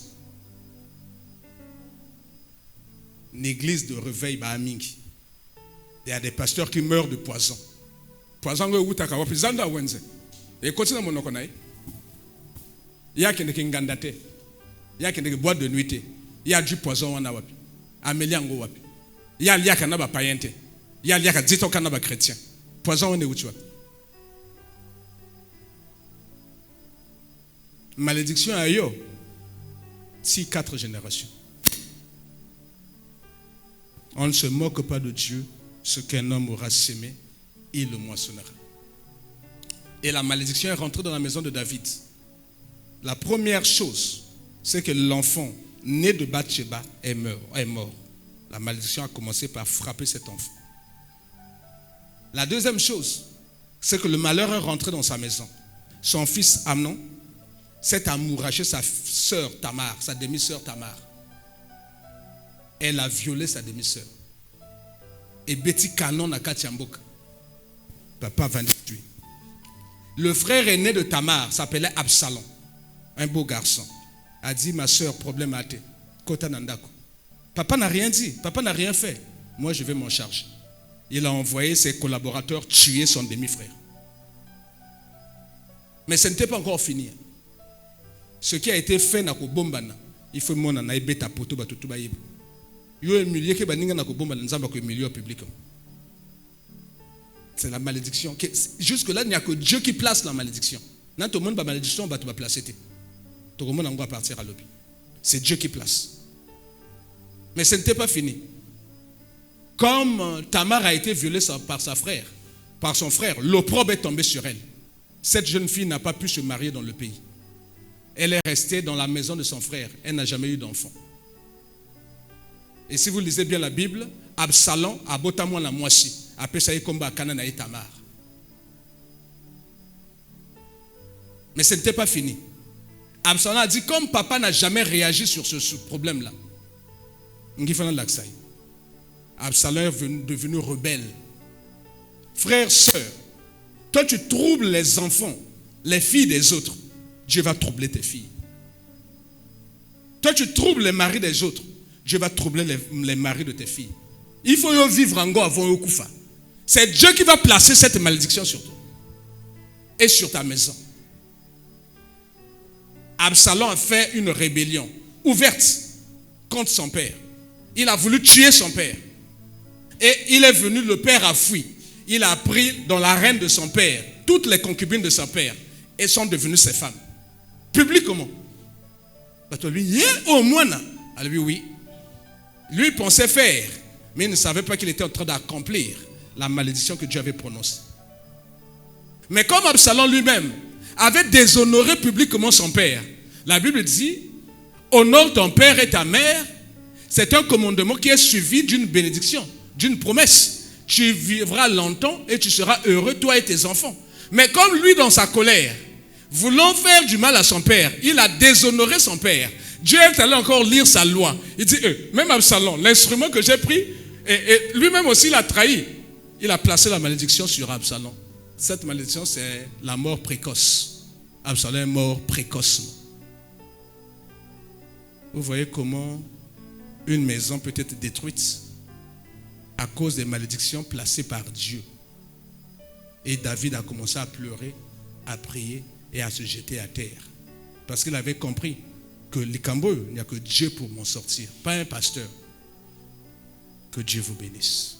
L'église de réveil Bahamingi. Il y a des pasteurs qui meurent de poison. Poison go utaka wapi zanda wenze. Et continue mon okonaï. Il y a qui ne ngandate. Il y a qui ne boîte de nuit. Il y a du poison wana wapi. Ameliango wapi. Il y a liaka na ba payente. Il y a liaka dito kana ba chrétien. Poison wana uti wapi. Malédiction à yo. Si 4 générations. On ne se moque pas de Dieu. Ce qu'un homme aura sémé, il le moissonnera. Et la malédiction est rentrée dans la maison de David. La première chose, c'est que l'enfant né de Bathsheba est mort. La malédiction a commencé par frapper cet enfant. La deuxième chose, c'est que le malheur est rentré dans sa maison. Son fils Amnon s'est amouraché sa sœur Tamar, sa demi-sœur Tamar. Elle a violé sa demi-sœur. Et Betty Canon à Katiamboka. Papa va tuer. Le frère aîné de Tamar s'appelait Absalom. Un beau garçon. A dit, ma soeur, problème à te. Kota Nandako. Papa n'a rien dit. Papa n'a rien fait. Moi, je vais m'en charger. Il a envoyé ses collaborateurs tuer son demi-frère. Mais ce n'était pas encore fini. Ce qui a été fait n'a pas bombana. Il faut mon anaïbe ta poto batutu baïb. C'est la malédiction. Jusque-là, il n'y a que Dieu qui place la malédiction. Dans tout le monde, la malédiction va placer. Tout le monde va partir à l'objet. C'est Dieu qui place. Mais ce n'était pas fini. Comme Tamar a été violée par son frère, l'opprobre est tombé sur elle. Cette jeune fille n'a pas pu se marier dans le pays. Elle est restée dans la maison de son frère. Elle n'a jamais eu d'enfant. Et si vous lisez bien la Bible, Absalom a botamon la moisi. Après ça, il combat Canaan et Tamar. Mais ce n'était pas fini. Absalom a dit, comme papa n'a jamais réagi sur ce problème-là, Absalom est devenu rebelle. Frère, sœur, toi tu troubles les enfants, les filles des autres, Dieu va troubler tes filles. Toi tu troubles les maris des autres, Dieu va troubler les maris de tes filles. Il faut vivre en go avant au koufa. C'est Dieu qui va placer cette malédiction sur toi et sur ta maison. Absalom a fait une rébellion ouverte contre son père. Il a voulu tuer son père. Et il est venu, le père a fui. Il a pris dans la reine de son père toutes les concubines de son père et sont devenues ses femmes. Publiquement. Lui, au moins, lui, oui. Lui pensait faire, mais il ne savait pas qu'il était en train d'accomplir la malédiction que Dieu avait prononcée. Mais comme Absalom lui-même avait déshonoré publiquement son père, la Bible dit, honore ton père et ta mère. C'est un commandement qui est suivi d'une bénédiction, d'une promesse. Tu vivras longtemps et tu seras heureux, toi et tes enfants. Mais comme lui, dans sa colère, voulant faire du mal à son père, il a déshonoré son père. Dieu est allé encore lire sa loi. Il dit, même Absalom, l'instrument que j'ai pris, et lui-même aussi il a trahi. Il a placé la malédiction sur Absalom. Cette malédiction, c'est la mort précoce. Absalom est mort précocement. Vous voyez comment une maison peut être détruite à cause des malédictions placées par Dieu. Et David a commencé à pleurer, à prier et à se jeter à terre. Parce qu'il avait compris que l'Ikambo, il n'y a que Dieu pour m'en sortir, pas un pasteur. Que Dieu vous bénisse.